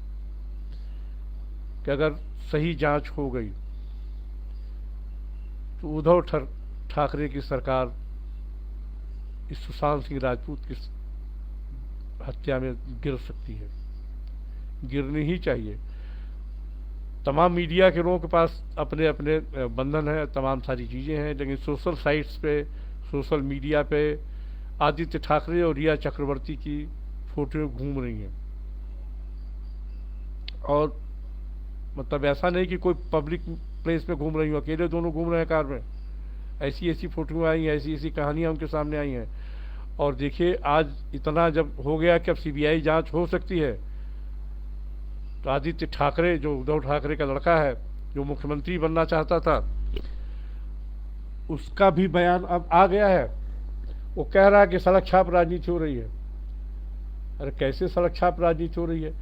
कि अगर सही जांच हो गई तो उद्धव ठाकरे की सरकार इस सुशांत सिंह राजपूत की हत्या में गिर सकती है, गिरनी ही चाहिए। तमाम मीडिया के लोगों के पास अपने अपने बंधन है, तमाम सारी चीज़ें हैं, लेकिन सोशल साइट्स पे, सोशल मीडिया पे आदित्य ठाकरे और रिया चक्रवर्ती की फोटो घूम रही हैं। और मतलब ऐसा नहीं कि कोई पब्लिक प्लेस में घूम रही हूँ, अकेले दोनों घूम रहे हैं कार में। ऐसी ऐसी फोटो आई हैं, ऐसी ऐसी कहानियाँ उनके सामने आई हैं। और देखिए, आज इतना जब हो गया कि अब सीबीआई जांच हो सकती है, तो आदित्य ठाकरे जो उद्धव ठाकरे का लड़का है, जो मुख्यमंत्री बनना चाहता था, उसका भी बयान अब आ गया है। वो कह रहा है कि सड़क छाप राजनीति हो रही है। अरे कैसे सड़क छाप राजनीति हो रही है?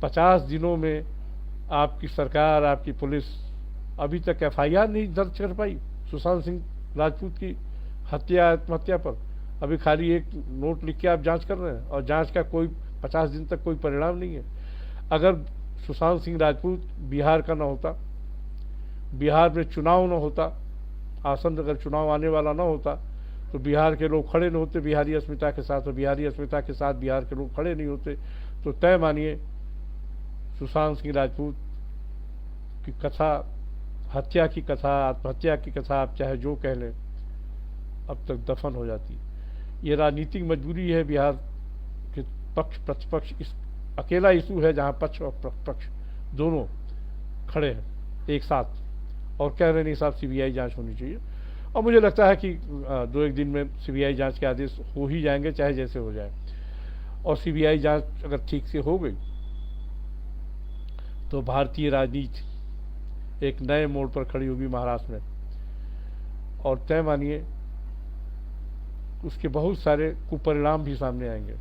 50 दिनों में आपकी सरकार, आपकी पुलिस अभी तक एफआईआर नहीं दर्ज कर पाई सुशांत सिंह राजपूत की हत्या, आत्महत्या पर। अभी खाली एक नोट लिख के आप जांच कर रहे हैं, और जांच का कोई 50 दिन तक कोई परिणाम नहीं है। अगर सुशांत सिंह राजपूत बिहार का ना होता, बिहार में चुनाव न होता, आसन अगर चुनाव आने वाला ना होता तो बिहार के लोग खड़े नहीं होते बिहारी अस्मिता के साथ, और बिहारी अस्मिता के साथ बिहार के लोग खड़े नहीं होते, तो तय मानिए सुशांत सिंह राजपूत की कथा, हत्या की कथा, आत्महत्या की कथा, आप चाहे जो कह लें, अब तक दफन हो जाती। ये राजनीतिक मजबूरी है बिहार के पक्ष प्रतिपक्ष, इस अकेला इशू है जहां पक्ष और प्रतिपक्ष दोनों खड़े हैं एक साथ और कह रहे नहीं साहब सीबीआई जांच होनी चाहिए। और मुझे लगता है कि 2-1 दिन में सीबीआई जांच के आदेश हो ही जाएंगे, चाहे जैसे हो जाए। और सीबीआई जांच अगर ठीक से हो गई तो भारतीय राजनीति एक नए मोड़ पर खड़ी होगी महाराष्ट्र में, और तय मानिए उसके बहुत सारे कुपरिणाम भी सामने आएंगे।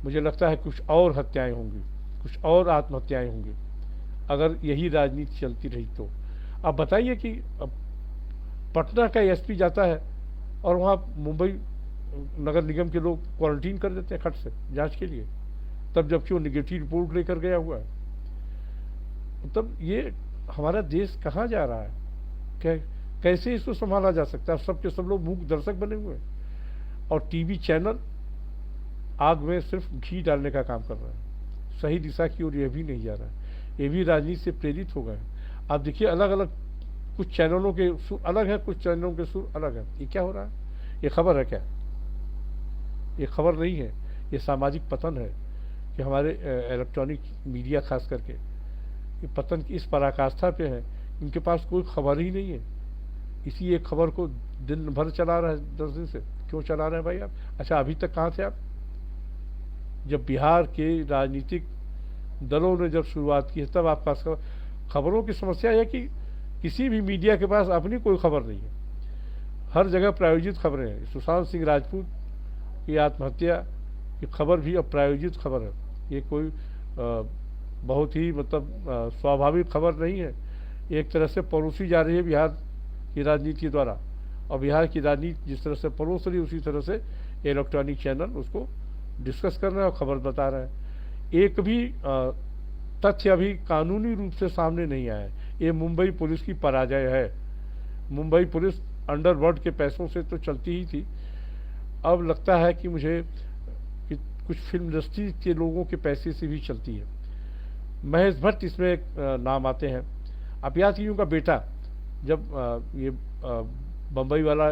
मुझे लगता है कुछ और हत्याएं होंगी, कुछ और आत्महत्याएं होंगी अगर यही राजनीति चलती रही तो। आप बताइए कि अब पटना का एसपी जाता है और वहाँ मुंबई नगर निगम के लोग क्वारंटीन कर देते हैं खट से जांच के लिए, तब जबकि वो निगेटिव रिपोर्ट लेकर गया हुआ है। तब ये हमारा देश कहाँ जा रहा है? कैसे इसको संभाला जा सकता है? सबके सब लोग मूक दर्शक बने हुए हैं और टीवी चैनल आग में सिर्फ घी डालने का काम कर रहा है, सही दिशा की ओर यह भी नहीं जा रहा है। ये भी राजनीति से प्रेरित हो गए हैं। आप देखिए अलग अलग कुछ चैनलों के सुर अलग है, कुछ चैनलों के सुर अलग है। ये क्या हो रहा है? ये खबर है क्या? ये खबर नहीं है, ये सामाजिक पतन है कि हमारे इलेक्ट्रॉनिक मीडिया खास करके ये पतन की इस पराकाष्ठा पे है, इनके पास कोई खबर ही नहीं है। इसी एक खबर को दिन भर चला रहा है, 10 दिन से। क्यों चला रहे हैं भाई आप? अच्छा, अभी तक कहाँ थे आप जब बिहार के राजनीतिक दलों ने जब शुरुआत की है? तब आपके पास खबरों की समस्या है कि किसी भी मीडिया के पास अपनी कोई खबर नहीं है, हर जगह प्रायोजित खबरें हैं। सुशांत सिंह राजपूत की आत्महत्या की खबर भी अब प्रायोजित खबर है। ये कोई बहुत ही मतलब स्वाभाविक खबर नहीं है, एक तरह से परोसी जा रही है बिहार की राजनीति द्वारा। और बिहार की राजनीति जिस तरह से परोस रही उसी तरह से इलेक्ट्रॉनिक चैनल उसको डिस्कस कर रहे हैं और खबर बता रहे हैं। एक भी तथ्य अभी कानूनी रूप से सामने नहीं आया है। ये मुंबई पुलिस की पराजय है। मुंबई पुलिस अंडरवर्ल्ड के पैसों से तो चलती ही थी, अब लगता है कि मुझे कि कुछ फिल्म इंडस्ट्री के लोगों के पैसे से भी चलती है। महेश भट्ट इसमें एक नाम आते हैं। आप याद कीजिए उनका बेटा जब ये बम्बई वाला,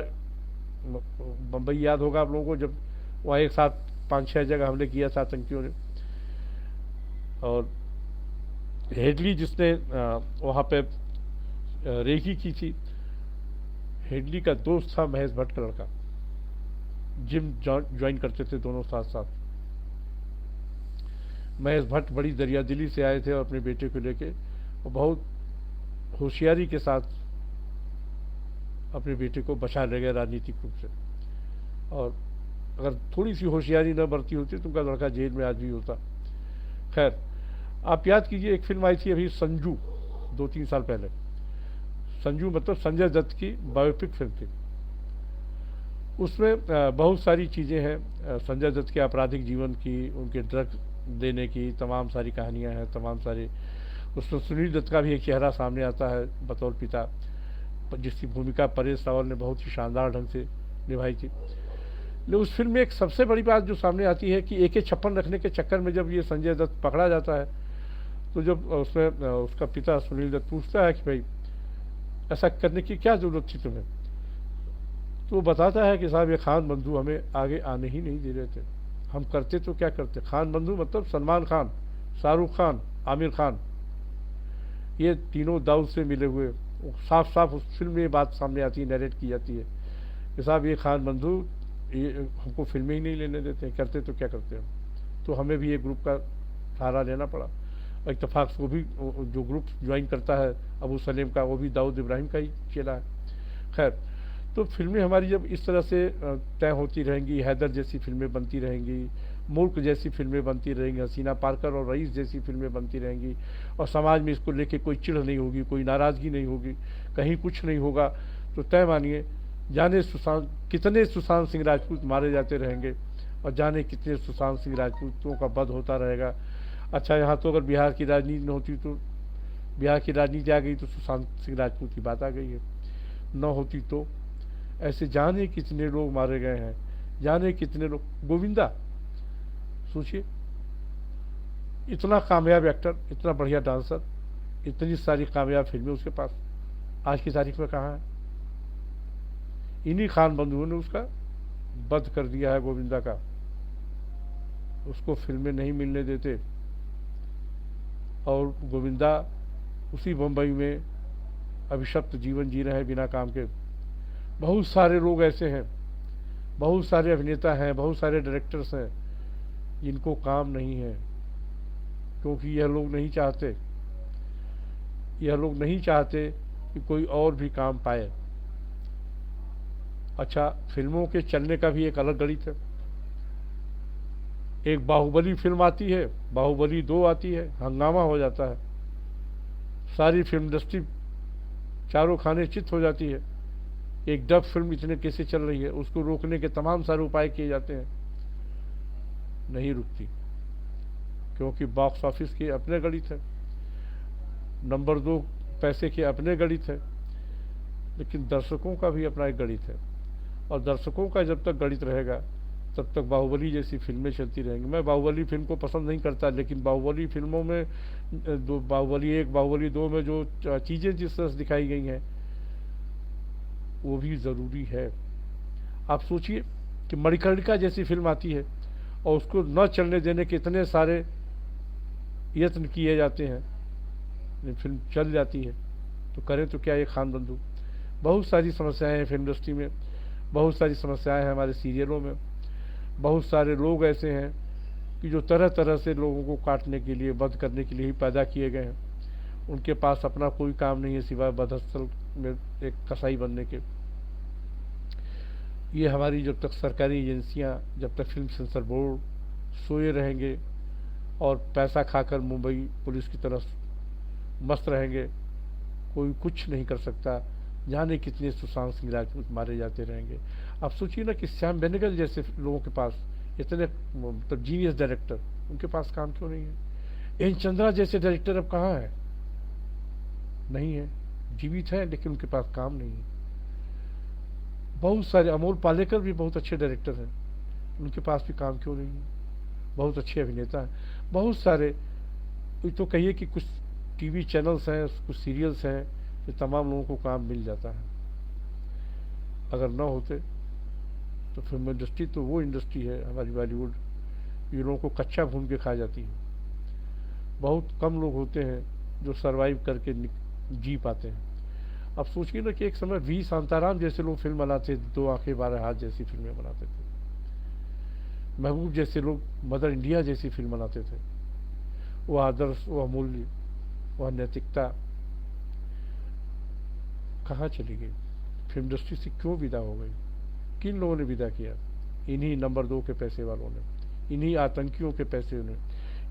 बम्बई याद होगा आप लोगों को, जब वहाँ एक साथ 5-6 जगह हमले किया था आतंकियों ने, और हेडली जिसने वहाँ पे रेकी की थी, हेडली का दोस्त था महेश भट्ट का लड़का, जिम ज्वाइन करते थे दोनों साथ साथ। महेश भट्ट बड़ी दरियादिली से आए थे और अपने बेटे को लेके, और बहुत होशियारी के साथ अपने बेटे को बचा ले गए राजनीतिक रूप से। और अगर थोड़ी सी होशियारी न बरती होती तो उनका लड़का जेल में आज भी होता। खैर, आप याद कीजिए एक फिल्म आई थी अभी संजू, 2-3 साल पहले। संजू मतलब संजय दत्त की बायोपिक फिल्म थी। उसमें बहुत सारी चीज़ें हैं संजय दत्त के आपराधिक जीवन की, उनके ड्रग्स देने की तमाम सारी कहानियां हैं, तमाम सारी। उसमें सुनील दत्त का भी एक चेहरा सामने आता है बतौर पिता, जिसकी भूमिका परेश रावल ने बहुत ही शानदार ढंग से निभाई थी। लेकिन उस फिल्म में एक सबसे बड़ी बात जो सामने आती है कि AK-56 रखने के चक्कर में जब ये संजय दत्त पकड़ा जाता है, तो जब उसमें उसका पिता सुनील दत्त पूछता है कि भाई ऐसा करने की क्या ज़रूरत थी तुम्हें, तो वो बताता है कि साहब ये खान बंधु हमें आगे आने ही नहीं दे रहे थे, हम करते तो क्या करते। खान बंधु मतलब सलमान खान, शाहरुख खान, आमिर खान, ये तीनों दाऊद से मिले हुए। साफ साफ उस फिल्म में ये बात सामने आती है, नरेट की जाती है कि साहब ये खान बंधु ये हमको फिल्में ही नहीं लेने देते, करते तो क्या करते हम। तो हमें भी ये ग्रुप का सहारा लेना पड़ा। और इत्तेफाक से वो भी जो ग्रुप ज्वाइन करता है अबू सलेम का, वो भी दाऊद इब्राहिम का ही चेला है। खैर, तो फिल्में हमारी जब इस तरह से तय होती रहेंगी, हैदर जैसी फिल्में बनती रहेंगी, मुल्क जैसी फिल्में बनती रहेंगी, हसीना पारकर और रईस जैसी फिल्में बनती रहेंगी, और समाज में इसको लेके कोई चिढ़ नहीं होगी, कोई नाराज़गी नहीं होगी, कहीं कुछ नहीं होगा, तो तय मानिए जाने कितने सुशांत सिंह राजपूत मारे जाते रहेंगे और जाने कितने सुशांत सिंह राजपूतों का वध होता रहेगा। अच्छा, यहाँ तो अगर बिहार की राजनीति न होती तो ब्याह की राजनीति आ गई तो सुशांत सिंह राजपूत की बात आ गई है। न होती तो ऐसे जाने कितने लोग मारे गए हैं, जाने कितने लोग। गोविंदा सोचिए, इतना कामयाब एक्टर, इतना बढ़िया डांसर, इतनी सारी कामयाब फिल्में उसके पास, आज की तारीख में कहाँ है? इन्हीं खान बंधुओं ने उसका वध कर दिया है, गोविंदा का। उसको फिल्में नहीं मिलने देते और गोविंदा उसी बम्बई में अभिशप्त जीवन जी रहे हैं बिना काम के। बहुत सारे लोग ऐसे हैं, बहुत सारे अभिनेता हैं, बहुत सारे डायरेक्टर्स हैं जिनको काम नहीं है, क्योंकि यह लोग नहीं चाहते, यह लोग नहीं चाहते कि कोई और भी काम पाए। अच्छा, फिल्मों के चलने का भी एक अलग गणित है। एक बाहुबली फिल्म आती है, बाहुबली 2 आती है, हंगामा हो जाता है, सारी फिल्म इंडस्ट्री चारों खाने चित हो जाती है। एक डब फिल्म इतने कैसे चल रही है, उसको रोकने के तमाम सारे उपाय किए जाते हैं, नहीं रुकती, क्योंकि बॉक्स ऑफिस के अपने गणित है, नंबर 2 पैसे के अपने गणित है, लेकिन दर्शकों का भी अपना एक गणित है। और दर्शकों का जब तक गणित रहेगा तब तक बाहुबली जैसी फिल्में चलती रहेंगी। मैं बाहुबली फिल्म को पसंद नहीं करता, लेकिन बाहुबली फिल्मों में बाहुबली 1, बाहुबली 2 में जो चीज़ें जिस तरह से दिखाई गई हैं वो भी ज़रूरी है। आप सोचिए कि मणिकर्णिका जैसी फिल्म आती है और उसको न चलने देने के इतने सारे यत्न किए जाते हैं, फिल्म चल जाती है, तो करें तो क्या ये खान बंधु। बहुत सारी समस्याएं हैं फिल्म इंडस्ट्री में, बहुत सारी समस्याएं हैं हमारे सीरियलों में। बहुत सारे लोग ऐसे हैं कि जो तरह तरह से लोगों को काटने के लिए, वध करने के लिए ही पैदा किए गए हैं। उनके पास अपना कोई काम नहीं है सिवाय वधस्थल में एक कसाई बनने के। ये हमारी जब तक सरकारी एजेंसियां, जब तक फिल्म सेंसर बोर्ड सोए रहेंगे और पैसा खाकर मुंबई पुलिस की तरफ मस्त रहेंगे, कोई कुछ नहीं कर सकता। जाने कितने सुशांत सिंह राजपूत मारे जाते रहेंगे। आप सोचिए ना कि श्याम बेनेगल जैसे लोगों के पास इतने मतलब जीनियस डायरेक्टर, उनके पास काम क्यों नहीं है? एन चंद्रा जैसे डायरेक्टर अब कहाँ है? नहीं है, जीवित है लेकिन उनके पास काम नहीं है। बहुत सारे, अमोल पालेकर भी बहुत अच्छे डायरेक्टर हैं, उनके पास भी काम क्यों नहीं है? बहुत अच्छे अभिनेता हैं, बहुत सारे। तो कहिए कि कुछ टीवी चैनल्स हैं, कुछ सीरियल्स हैं, कि तमाम लोगों को काम मिल जाता है। अगर ना होते तो फिल्म इंडस्ट्री तो वो इंडस्ट्री है हमारी बॉलीवुड, ये लोगों को कच्चा भून के खा जाती है। बहुत कम लोग होते हैं जो सरवाइव करके जी पाते हैं। अब सोचिए ना कि एक समय वी शांताराम जैसे लोग फिल्म बनाते थे, 2 आंखें 12 हाथ जैसी फिल्में बनाते थे। महबूब जैसे लोग मदर इंडिया जैसी फिल्म बनाते थे। वो आदर्श, वो अमूल्य, वह नैतिकता कहाँ चली गई? फिल्म इंडस्ट्री से क्यों विदा हो गई? किन लोगों ने विदा किया? इन्हीं नंबर 2 के पैसे वालों ने, इन्हीं आतंकियों के पैसे ने,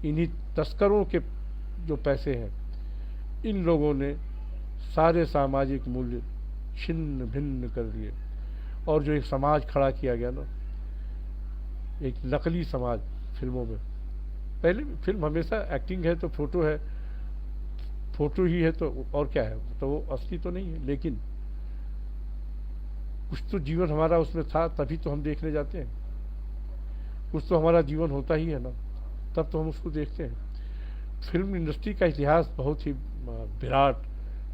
इन्हीं तस्करों के जो पैसे हैं, इन लोगों ने सारे सामाजिक मूल्य छिन्न भिन्न कर दिए। और जो एक समाज खड़ा किया गया ना, एक नकली समाज फिल्मों में। पहले फिल्म हमेशा एक्टिंग है तो फोटो है, फोटो ही है तो और क्या है, तो वो असली तो नहीं है, लेकिन कुछ तो जीवन हमारा उसमें था, तभी तो हम देखने जाते हैं। कुछ तो हमारा जीवन होता ही है ना, तब तो हम उसको देखते हैं। फिल्म इंडस्ट्री का इतिहास बहुत ही विराट,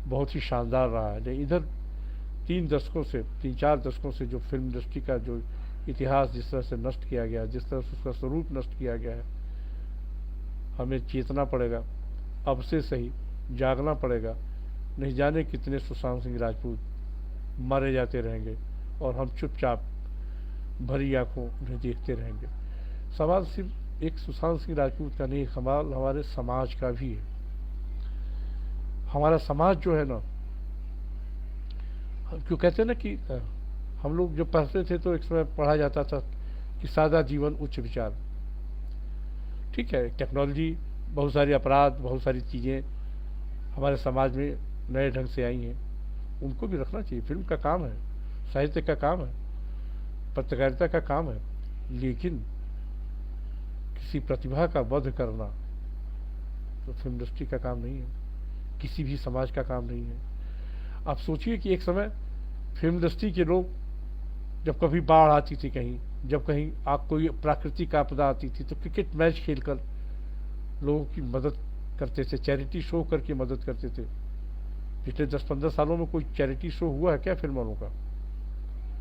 बहुत ही शानदार रहा है। लेकिन इधर 3-4 दशकों से जो फिल्म इंडस्ट्री का जो इतिहास जिस तरह से नष्ट किया गया, जिस तरह से उसका स्वरूप नष्ट किया गया है, हमें चेतना पड़ेगा, अब से सही जागना पड़ेगा। नहीं जाने कितने सुशांत सिंह राजपूत मारे जाते रहेंगे और हम चुपचाप भरी आंखों उन्हें देखते रहेंगे। सवाल सिर्फ एक सुशांत सिंह राजपूत का नहीं, सवाल हमारे समाज का भी है। हमारा समाज जो है ना, क्यों कहते हैं ना कि हम लोग जब पढ़ते थे तो एक समय पढ़ा जाता था कि सादा जीवन उच्च विचार। ठीक है, टेक्नोलॉजी, बहुत सारे अपराध, बहुत सारी चीज़ें हमारे समाज में नए ढंग से आई हैं, उनको भी रखना चाहिए। फिल्म का काम है, साहित्य का काम है, पत्रकारिता का काम है, लेकिन किसी प्रतिभा का वध करना तो फिल्म इंडस्ट्री का काम नहीं है। किसी भी समाज का काम नहीं है। आप सोचिए कि एक समय फिल्म इंडस्ट्री के लोग, जब कभी बाढ़ आती थी कहीं, जब कहीं कोई प्राकृतिक आपदा आती थी, तो क्रिकेट मैच खेलकर लोगों की मदद करते थे, चैरिटी शो करके मदद करते थे। पिछले 10-15 सालों में कोई चैरिटी शो हुआ है क्या फिल्म वालों का?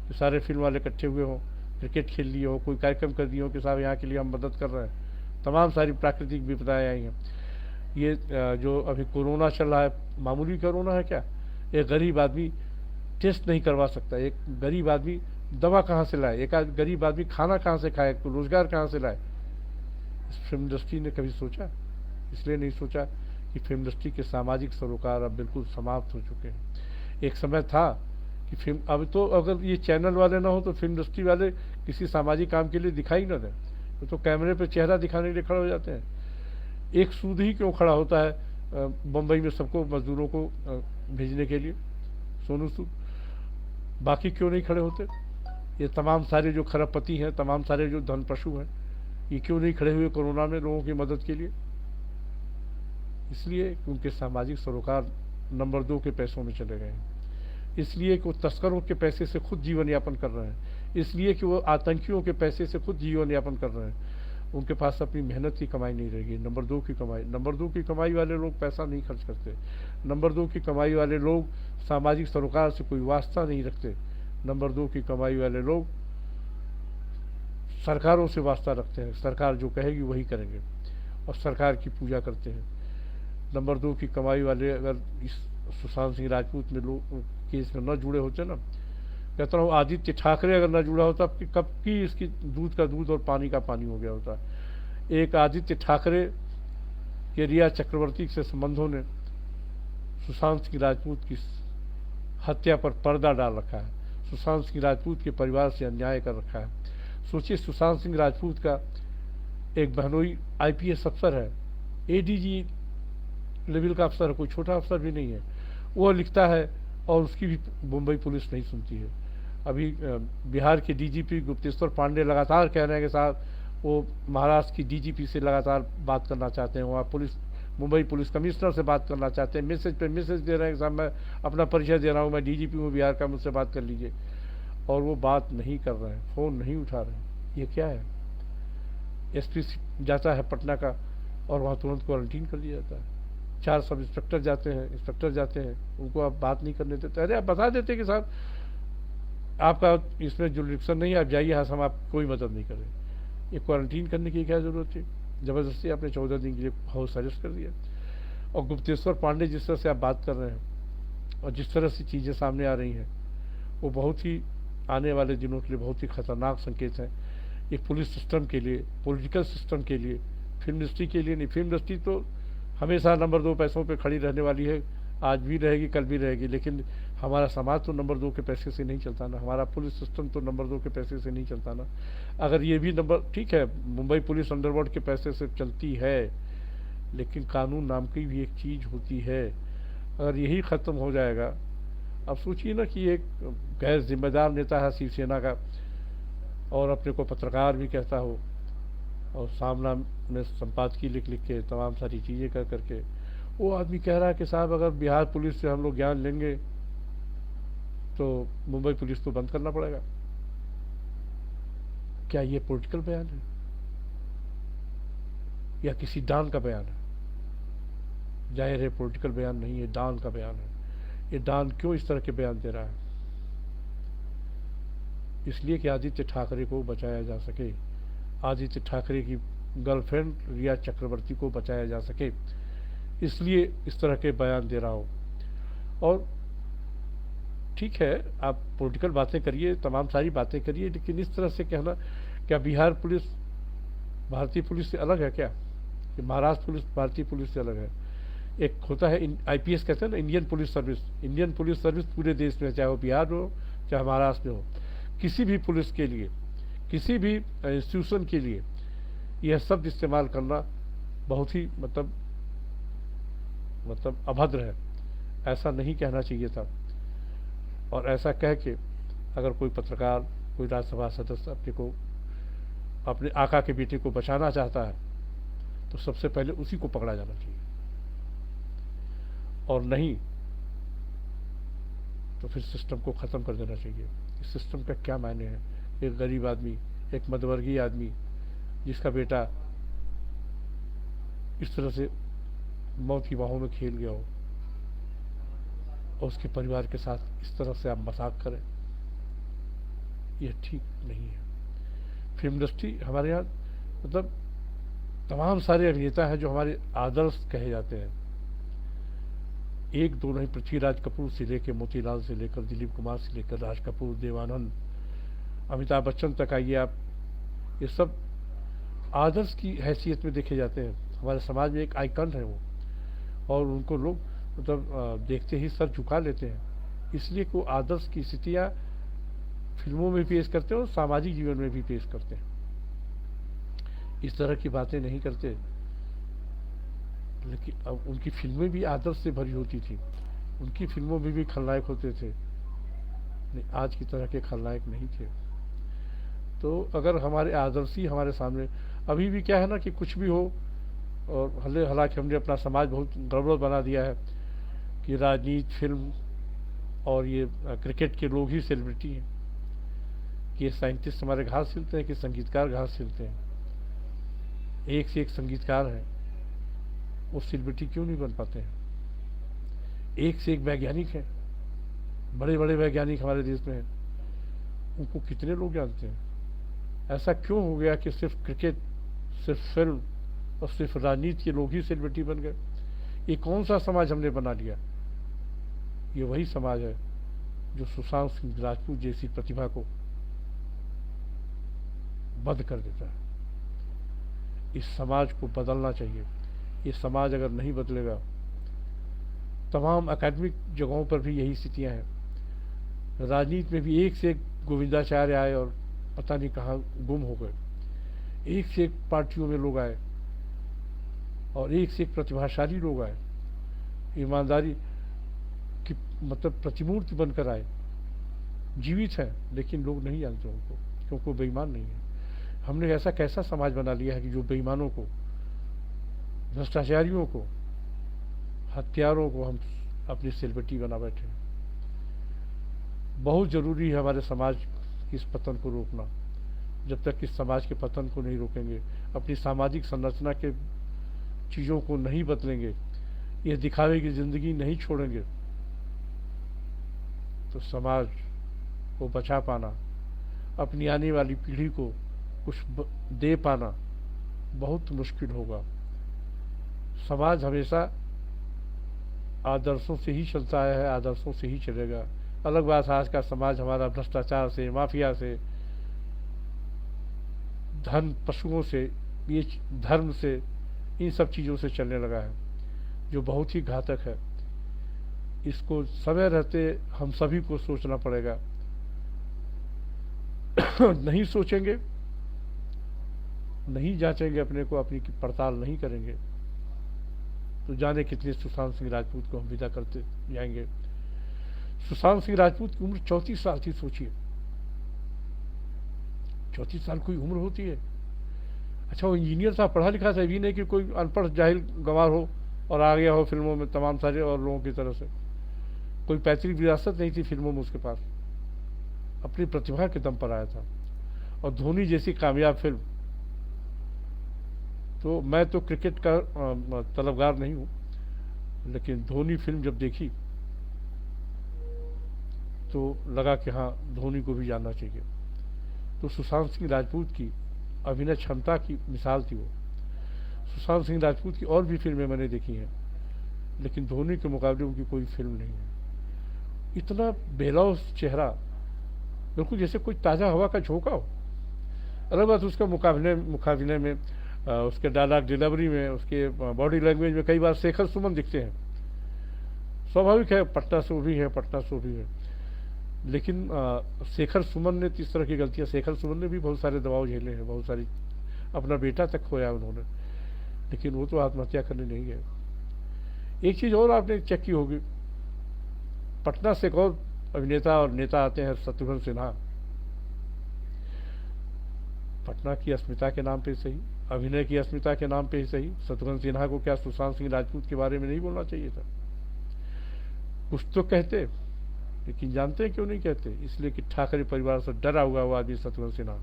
कि सारे फिल्म वाले इकट्ठे हुए हों, क्रिकेट खेल लिए हो, कोई कार्यक्रम कर दिए हो कि साहब यहाँ के लिए हम मदद कर रहे हैं। तमाम सारी प्राकृतिक विपदाएं आई हैं। ये जो अभी कोरोना चल रहा है, मामूली कोरोना है क्या? एक गरीब आदमी टेस्ट नहीं करवा सकता, एक गरीब आदमी दवा कहाँ से लाए, एक गरीब आदमी खाना कहाँ से खाए, रोजगार कहाँ से लाए? फिल्म इंडस्ट्री ने कभी सोचा? इसलिए नहीं सोचा कि फिल्म इंडस्ट्री के सामाजिक सरोकार अब बिल्कुल समाप्त हो चुके हैं। एक समय था कि फिल्म, अब तो अगर ये चैनल वाले ना हो तो फिल्म इंडस्ट्री वाले किसी सामाजिक काम के लिए दिखाई ना दें, तो कैमरे पे चेहरा दिखाने के लिए खड़े हो जाते हैं। एक सूद ही क्यों खड़ा होता है बम्बई में सबको, मजदूरों को भेजने के लिए, सोनू सूद, बाकी क्यों नहीं खड़े होते? ये तमाम सारे जो खरबपति हैं, तमाम सारे जो धनपशु हैं, ये क्यों नहीं खड़े हुए कोरोना में लोगों की मदद के लिए? इसलिए कि उनके सामाजिक सरोकार नंबर 2 के पैसों में चले गए हैं। इसलिए कि वो तस्करों के पैसे से खुद जीवन यापन कर रहे हैं। इसलिए कि वो आतंकियों के पैसे से खुद जीवन यापन कर रहे हैं। उनके पास अपनी मेहनत की कमाई नहीं रहेगी, नंबर 2 की कमाई। नंबर 2 की कमाई वाले लोग पैसा नहीं खर्च करते। नंबर 2 की कमाई वाले लोग सामाजिक सरोकार से कोई वास्ता नहीं रखते। नंबर 2 की कमाई वाले लोग सरकारों से वास्ता रखते हैं, सरकार जो कहेगी वही करेंगे और सरकार की पूजा करते हैं। नंबर 2 की कमाई वाले अगर इस सुशांत सिंह राजपूत में लोग केस में न जुड़े होते ना, कहता हूँ आदित्य ठाकरे अगर न जुड़ा होता, कब की इसकी दूध का दूध और पानी का पानी हो गया होता। एक आदित्य ठाकरे के रिया चक्रवर्ती से संबंधों ने सुशांत सिंह राजपूत की हत्या पर पर्दा डाल रखा है, सुशांत सिंह राजपूत के परिवार से अन्याय कर रखा है। सोचिए, सुशांत सिंह राजपूत का एक बहनोई IPS अफसर है, ADG लेवल का अफसर है, कोई छोटा अफसर भी नहीं है। वो लिखता है और उसकी भी मुंबई पुलिस नहीं सुनती है। अभी बिहार के DGP गुप्तेश्वर पांडे लगातार कह रहे हैं कि साहब वो महाराष्ट्र की DGP से लगातार बात करना चाहते हैं, वहाँ मुंबई पुलिस कमिश्नर से बात करना चाहते हैं, मैसेज पे मैसेज दे रहे हैं कि साहब मैं अपना परिचय दे रहा हूँ, मैं DGP हूँ बिहार का, मुझसे बात कर लीजिए, और वो बात नहीं कर रहे हैं, फ़ोन नहीं उठा रहे हैं। ये क्या है? SP जाता है पटना का और वहाँ तुरंत क्वारंटीन कर दिया जाता है। 4 सब इंस्पेक्टर जाते हैं, उनको आप बात नहीं करने देते। अरे आप बता देते कि साहब आपका इसमें जुरिडिक्शन नहीं है, आप जाइए, हम आप कोई मदद नहीं करें। ये क्वारंटीन करने की क्या ज़रूरत थी? ज़बरदस्ती आपने 14 दिन के लिए हाउस अरेस्ट कर दिया। और गुप्तेश्वर पांडे जिस तरह से आप बात कर रहे हैं और जिस तरह से चीज़ें सामने आ रही हैं, वो बहुत ही आने वाले दिनों के लिए बहुत ही खतरनाक संकेत हैं। एक पुलिस सिस्टम के लिए, पॉलिटिकल सिस्टम के लिए, फिल्म इंडस्ट्री के लिए नहीं। फिल्म इंडस्ट्री तो हमेशा नंबर 2 पैसों पे खड़ी रहने वाली है, आज भी रहेगी, कल भी रहेगी, लेकिन हमारा समाज तो नंबर 2 के पैसे से नहीं चलता ना, हमारा पुलिस सिस्टम तो नंबर 2 के पैसे से नहीं चलता ना। अगर ये भी नंबर, ठीक है, मुंबई पुलिस अंडरवर्ल्ड के पैसे से चलती है, लेकिन कानून नाम की भी एक चीज़ होती है। अगर यही ख़त्म हो जाएगा, अब सोचिए ना कि एक गैर जिम्मेदार नेता है शिवसेना का और अपने को पत्रकार भी कहता हो और सामना में संपादकीय लिख के तमाम सारी चीज़ें कर करके वो आदमी कह रहा है कि साहब अगर बिहार पुलिस से हम लोग ज्ञान लेंगे तो मुंबई पुलिस को बंद करना पड़ेगा। क्या ये पॉलिटिकल बयान है या किसी डॉन का बयान है? जाहिर है पॉलिटिकल बयान नहीं है, डॉन का बयान है। ये डॉन क्यों इस तरह के बयान दे रहा है? इसलिए कि आदित्य ठाकरे को बचाया जा सके, आदित्य ठाकरे की गर्लफ्रेंड रिया चक्रवर्ती को बचाया जा सके, इसलिए इस तरह के बयान दे रहा हूँ। और ठीक है, आप पॉलिटिकल बातें करिए, तमाम सारी बातें करिए, लेकिन इस तरह से कहना, क्या बिहार पुलिस भारतीय पुलिस से अलग है क्या? कि महाराष्ट्र पुलिस भारतीय पुलिस से अलग है? एक होता है IPS कहते हैं ना, Indian police service. Indian police service पूरे देश में, चाहे वो बिहार में हो चाहे महाराष्ट्र में हो, किसी भी पुलिस के लिए, किसी भी इंस्टीट्यूशन के लिए यह शब्द इस्तेमाल करना बहुत ही मतलब अभद्र है। ऐसा नहीं कहना चाहिए था। और ऐसा कह के अगर कोई पत्रकार, कोई राज्यसभा सदस्य अपने आका के बेटे को बचाना चाहता है तो सबसे पहले उसी को पकड़ा जाना चाहिए। और नहीं तो फिर सिस्टम को ख़त्म कर देना चाहिए। इस सिस्टम का क्या मायने हैं? एक गरीब आदमी, एक मध्यवर्गीय आदमी जिसका बेटा इस तरह से मौत की बाहों में खेल गया हो और उसके परिवार के साथ इस तरह से आप मजाक करें, यह ठीक नहीं है। फिल्म इंडस्ट्री हमारे यहाँ मतलब तमाम सारे अभिनेता हैं जो हमारे आदर्श कहे जाते हैं। एक दो नहीं, पृथ्वीराज कपूर से लेकर मोतीलाल से लेकर दिलीप कुमार से लेकर राज कपूर, देवानंद, अमिताभ बच्चन तक आइए आप, ये सब आदर्श की हैसियत में देखे जाते हैं। हमारे समाज में एक आइकन है वो, और उनको लोग मतलब देखते ही सर झुका लेते हैं। इसलिए को आदर्श की स्थितियाँ फिल्मों में पेश करते हैं और सामाजिक जीवन में भी पेश करते हैं। इस तरह की बातें नहीं करते, लेकिन अब उनकी फिल्में भी आदर्श से भरी होती थी, उनकी फिल्मों में भी खलनायक होते थे, नहीं आज की तरह के खलनायक नहीं थे। तो अगर हमारे आदर्श ही हमारे सामने, अभी भी क्या है ना कि कुछ भी हो, और हालांकि हमने अपना समाज बहुत गड़बड़ बना दिया है कि राजनीति, फिल्म और ये क्रिकेट के लोग ही सेलिब्रिटी हैं, कि ये साइंटिस्ट हमारे घास सिलते हैं कि संगीतकार घास सिलते हैं। एक से एक संगीतकार हैं, वो सेलिब्रिटी क्यों नहीं बन पाते हैं? एक से एक वैज्ञानिक हैं, बड़े बड़े वैज्ञानिक हमारे देश में हैं, उनको कितने लोग जानते हैं? ऐसा क्यों हो गया कि सिर्फ क्रिकेट, सिर्फ फिल्म और सिर्फ राजनीति के लोग ही सेलिब्रिटी बन गए? ये कौन सा समाज हमने बना लिया? ये वही समाज है जो सुशांत सिंह राजपूत जैसी प्रतिभा को बंद कर देता है। इस समाज को बदलना चाहिए। ये समाज अगर नहीं बदलेगा, तमाम एकेडमिक जगहों पर भी यही स्थितियां हैं। राजनीति में भी एक से एक गोविंदाचार्य आए और पता नहीं कहाँ गुम हो गए। एक से एक पार्टियों में लोग आए और एक से एक प्रतिभाशाली लोग आए, ईमानदारी की मतलब प्रतिमूर्ति बनकर आए, जीवित हैं, लेकिन लोग नहीं जानते उनको, क्योंकि वो बेईमान नहीं है। हमने ऐसा कैसा समाज बना लिया है कि जो बेईमानों को, भ्रष्टाचारियों को, हत्यारों को हम अपनी सेलिब्रिटी बना बैठे हैं। बहुत जरूरी है हमारे समाज की इस पतन को रोकना। जब तक इस समाज के पतन को नहीं रोकेंगे, अपनी सामाजिक संरचना के चीज़ों को नहीं बदलेंगे, ये दिखावे की जिंदगी नहीं छोड़ेंगे, तो समाज को बचा पाना, अपनी आने वाली पीढ़ी को कुछ दे पाना बहुत मुश्किल होगा। समाज हमेशा आदर्शों से ही चलता है, आदर्शों से ही चलेगा। अलग बात है आज का समाज हमारा भ्रष्टाचार से, माफिया से, धन पशुओं से, ये धर्म से, इन सब चीज़ों से चलने लगा है, जो बहुत ही घातक है। इसको समय रहते हम सभी को सोचना पड़ेगा। नहीं सोचेंगे, नहीं जांचेंगे अपने को, अपनी की पड़ताल नहीं करेंगे, तो जाने कितने सुशांत सिंह राजपूत को हम विदा करते जाएंगे। सुशांत सिंह राजपूत की उम्र 34 साल थी। सोचिए, 34 साल कोई उम्र होती है? अच्छा, वो इंजीनियर था, पढ़ा लिखा था, भी नहीं कि कोई अनपढ़ जाहिल गंवार हो और आ गया हो फिल्मों में तमाम सारे और लोगों की तरह से। कोई पैतृक विरासत नहीं थी फिल्मों में उसके पास, अपनी प्रतिभा के दम पर आया था। और धोनी जैसी कामयाब फिल्म, तो मैं तो क्रिकेट का तलबगार नहीं हूँ, लेकिन धोनी फिल्म जब देखी तो लगा कि हाँ, धोनी को भी जानना चाहिए। तो सुशांत सिंह राजपूत की अभिनय क्षमता की मिसाल थी वो। सुशांत सिंह राजपूत की और भी फिल्में मैंने देखी हैं, लेकिन धोनी के मुकाबले उनकी कोई फिल्म नहीं है। इतना बेलौस चेहरा, बिल्कुल जैसे कोई ताज़ा हवा का झोंका हो। अलग बात उसका मुकाबले में उसके डायलॉग डिलीवरी में, उसके बॉडी लैंग्वेज में कई बार शेखर सुमन दिखते हैं। स्वाभाविक है, पटना से वो भी है, पटना से वो भी है, लेकिन शेखर सुमन ने इस तरह की गलतियां, शेखर सुमन ने भी बहुत सारे दबाव झेले हैं, बहुत सारी, अपना बेटा तक खोया उन्होंने, लेकिन वो तो आत्महत्या करने नहीं गए। एक चीज़ और आपने चेक की होगी, पटना से एक और अभिनेता और नेता आते हैं, शत्रुघ्न सिन्हा। पटना की अस्मिता के नाम पे सही, अभिनय की अस्मिता के नाम पे ही सही, शत्रुघ्न सिन्हा को क्या सुशांत सिंह राजपूत के बारे में नहीं बोलना चाहिए था? कुछ तो कहते, लेकिन जानते हैं क्यों नहीं कहते? इसलिए कि ठाकरे परिवार से डरा हुआ वो आदमी शत्रुघ्न सिन्हा।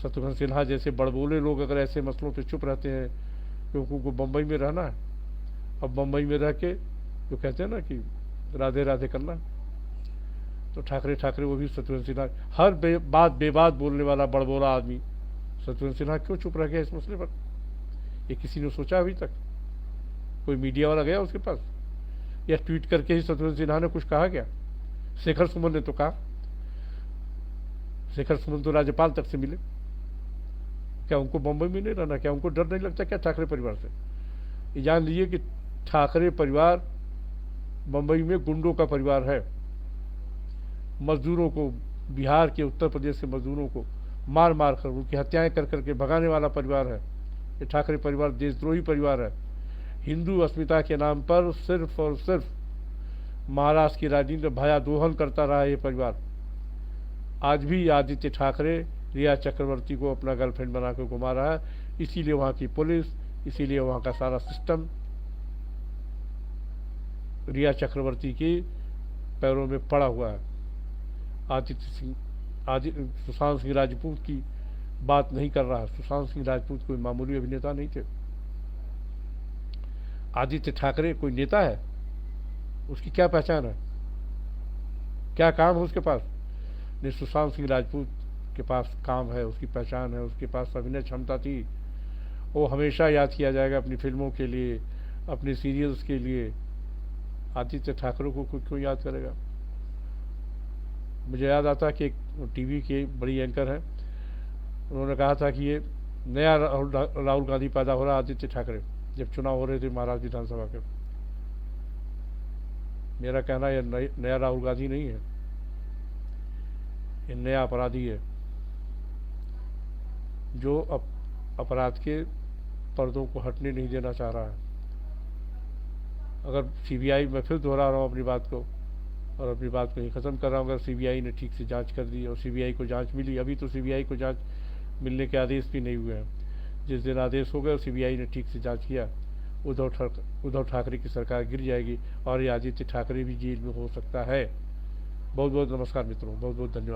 शत्रुघ्न सिन्हा जैसे बड़बोले लोग अगर ऐसे मसलों पे चुप रहते हैं क्योंकि उनको बम्बई में रहना है, अब बम्बई में रह के जो कहते हैं ना कि राधे राधे करना, तो ठाकरे वो भी शत्रुघ्न सिन्हा, हर बेबात बोलने वाला बड़बोला आदमी शत्रुघ्न सिन्हा क्यों चुप रह गया इस मसले पर? ये किसी ने सोचा अभी तक? कोई मीडिया वाला गया उसके पास, या ट्वीट करके ही शत्रुघ्न सिन्हा ने कुछ कहा क्या? शेखर सुमन ने तो कहा, शेखर सुमन तो राज्यपाल तक से मिले। क्या उनको बम्बई में नहीं रहना? क्या उनको डर नहीं लगता क्या ठाकरे परिवार से? ये जान लीजिए कि ठाकरे परिवार बम्बई में गुंडों का परिवार है। मजदूरों को, बिहार के, उत्तर प्रदेश के मजदूरों को मार मार कर, उनकी हत्याएं कर करके भगाने वाला परिवार है ये ठाकरे परिवार। देशद्रोही परिवार है। हिंदू अस्मिता के नाम पर सिर्फ और सिर्फ महाराष्ट्र की राजनीति में भया दोहन करता रहा ये परिवार। आज भी आदित्य ठाकरे रिया चक्रवर्ती को अपना गर्लफ्रेंड बनाकर घुमा रहा है, इसीलिए वहाँ की पुलिस, इसीलिए वहाँ का सारा सिस्टम रिया चक्रवर्ती के पैरों में पड़ा हुआ है। सुशांत सिंह राजपूत की बात नहीं कर रहा। सुशांत सिंह राजपूत कोई मामूली अभिनेता नहीं थे। आदित्य ठाकरे कोई नेता है? उसकी क्या पहचान है? क्या काम है उसके पास? नहीं, सुशांत सिंह राजपूत के पास काम है, उसकी पहचान है, उसके पास अभिनय क्षमता थी। वो हमेशा याद किया जाएगा अपनी फिल्मों के लिए, अपने सीरियल्स के लिए। आदित्य ठाकरे को कोई क्यों याद करेगा? मुझे याद आता कि एक टीवी के बड़ी एंकर हैं, उन्होंने कहा था कि ये नया राहुल गांधी पैदा हो रहा आदित्य ठाकरे, जब चुनाव हो रहे थे महाराष्ट्र विधानसभा के। मेरा कहना यह नया राहुल गांधी नहीं है, ये नया अपराधी है जो अपराध के पर्दों को हटने नहीं देना चाह रहा है। अगर सीबीआई, मैं फिर दोहरा रहा हूँ अपनी बात को और अपनी बात को ही ख़त्म कर रहा हूँ, अगर सीबीआई ने ठीक से जांच कर दी और सीबीआई को जांच मिली, अभी तो सीबीआई को जांच मिलने के आदेश भी नहीं हुए हैं। जिस दिन आदेश हो गए और सीबीआई ने ठीक से जांच किया, उद्धव ठाकरे की सरकार गिर जाएगी और ये आदित्य ठाकरे भी जेल में हो सकता है। बहुत बहुत नमस्कार मित्रों, बहुत बहुत धन्यवाद।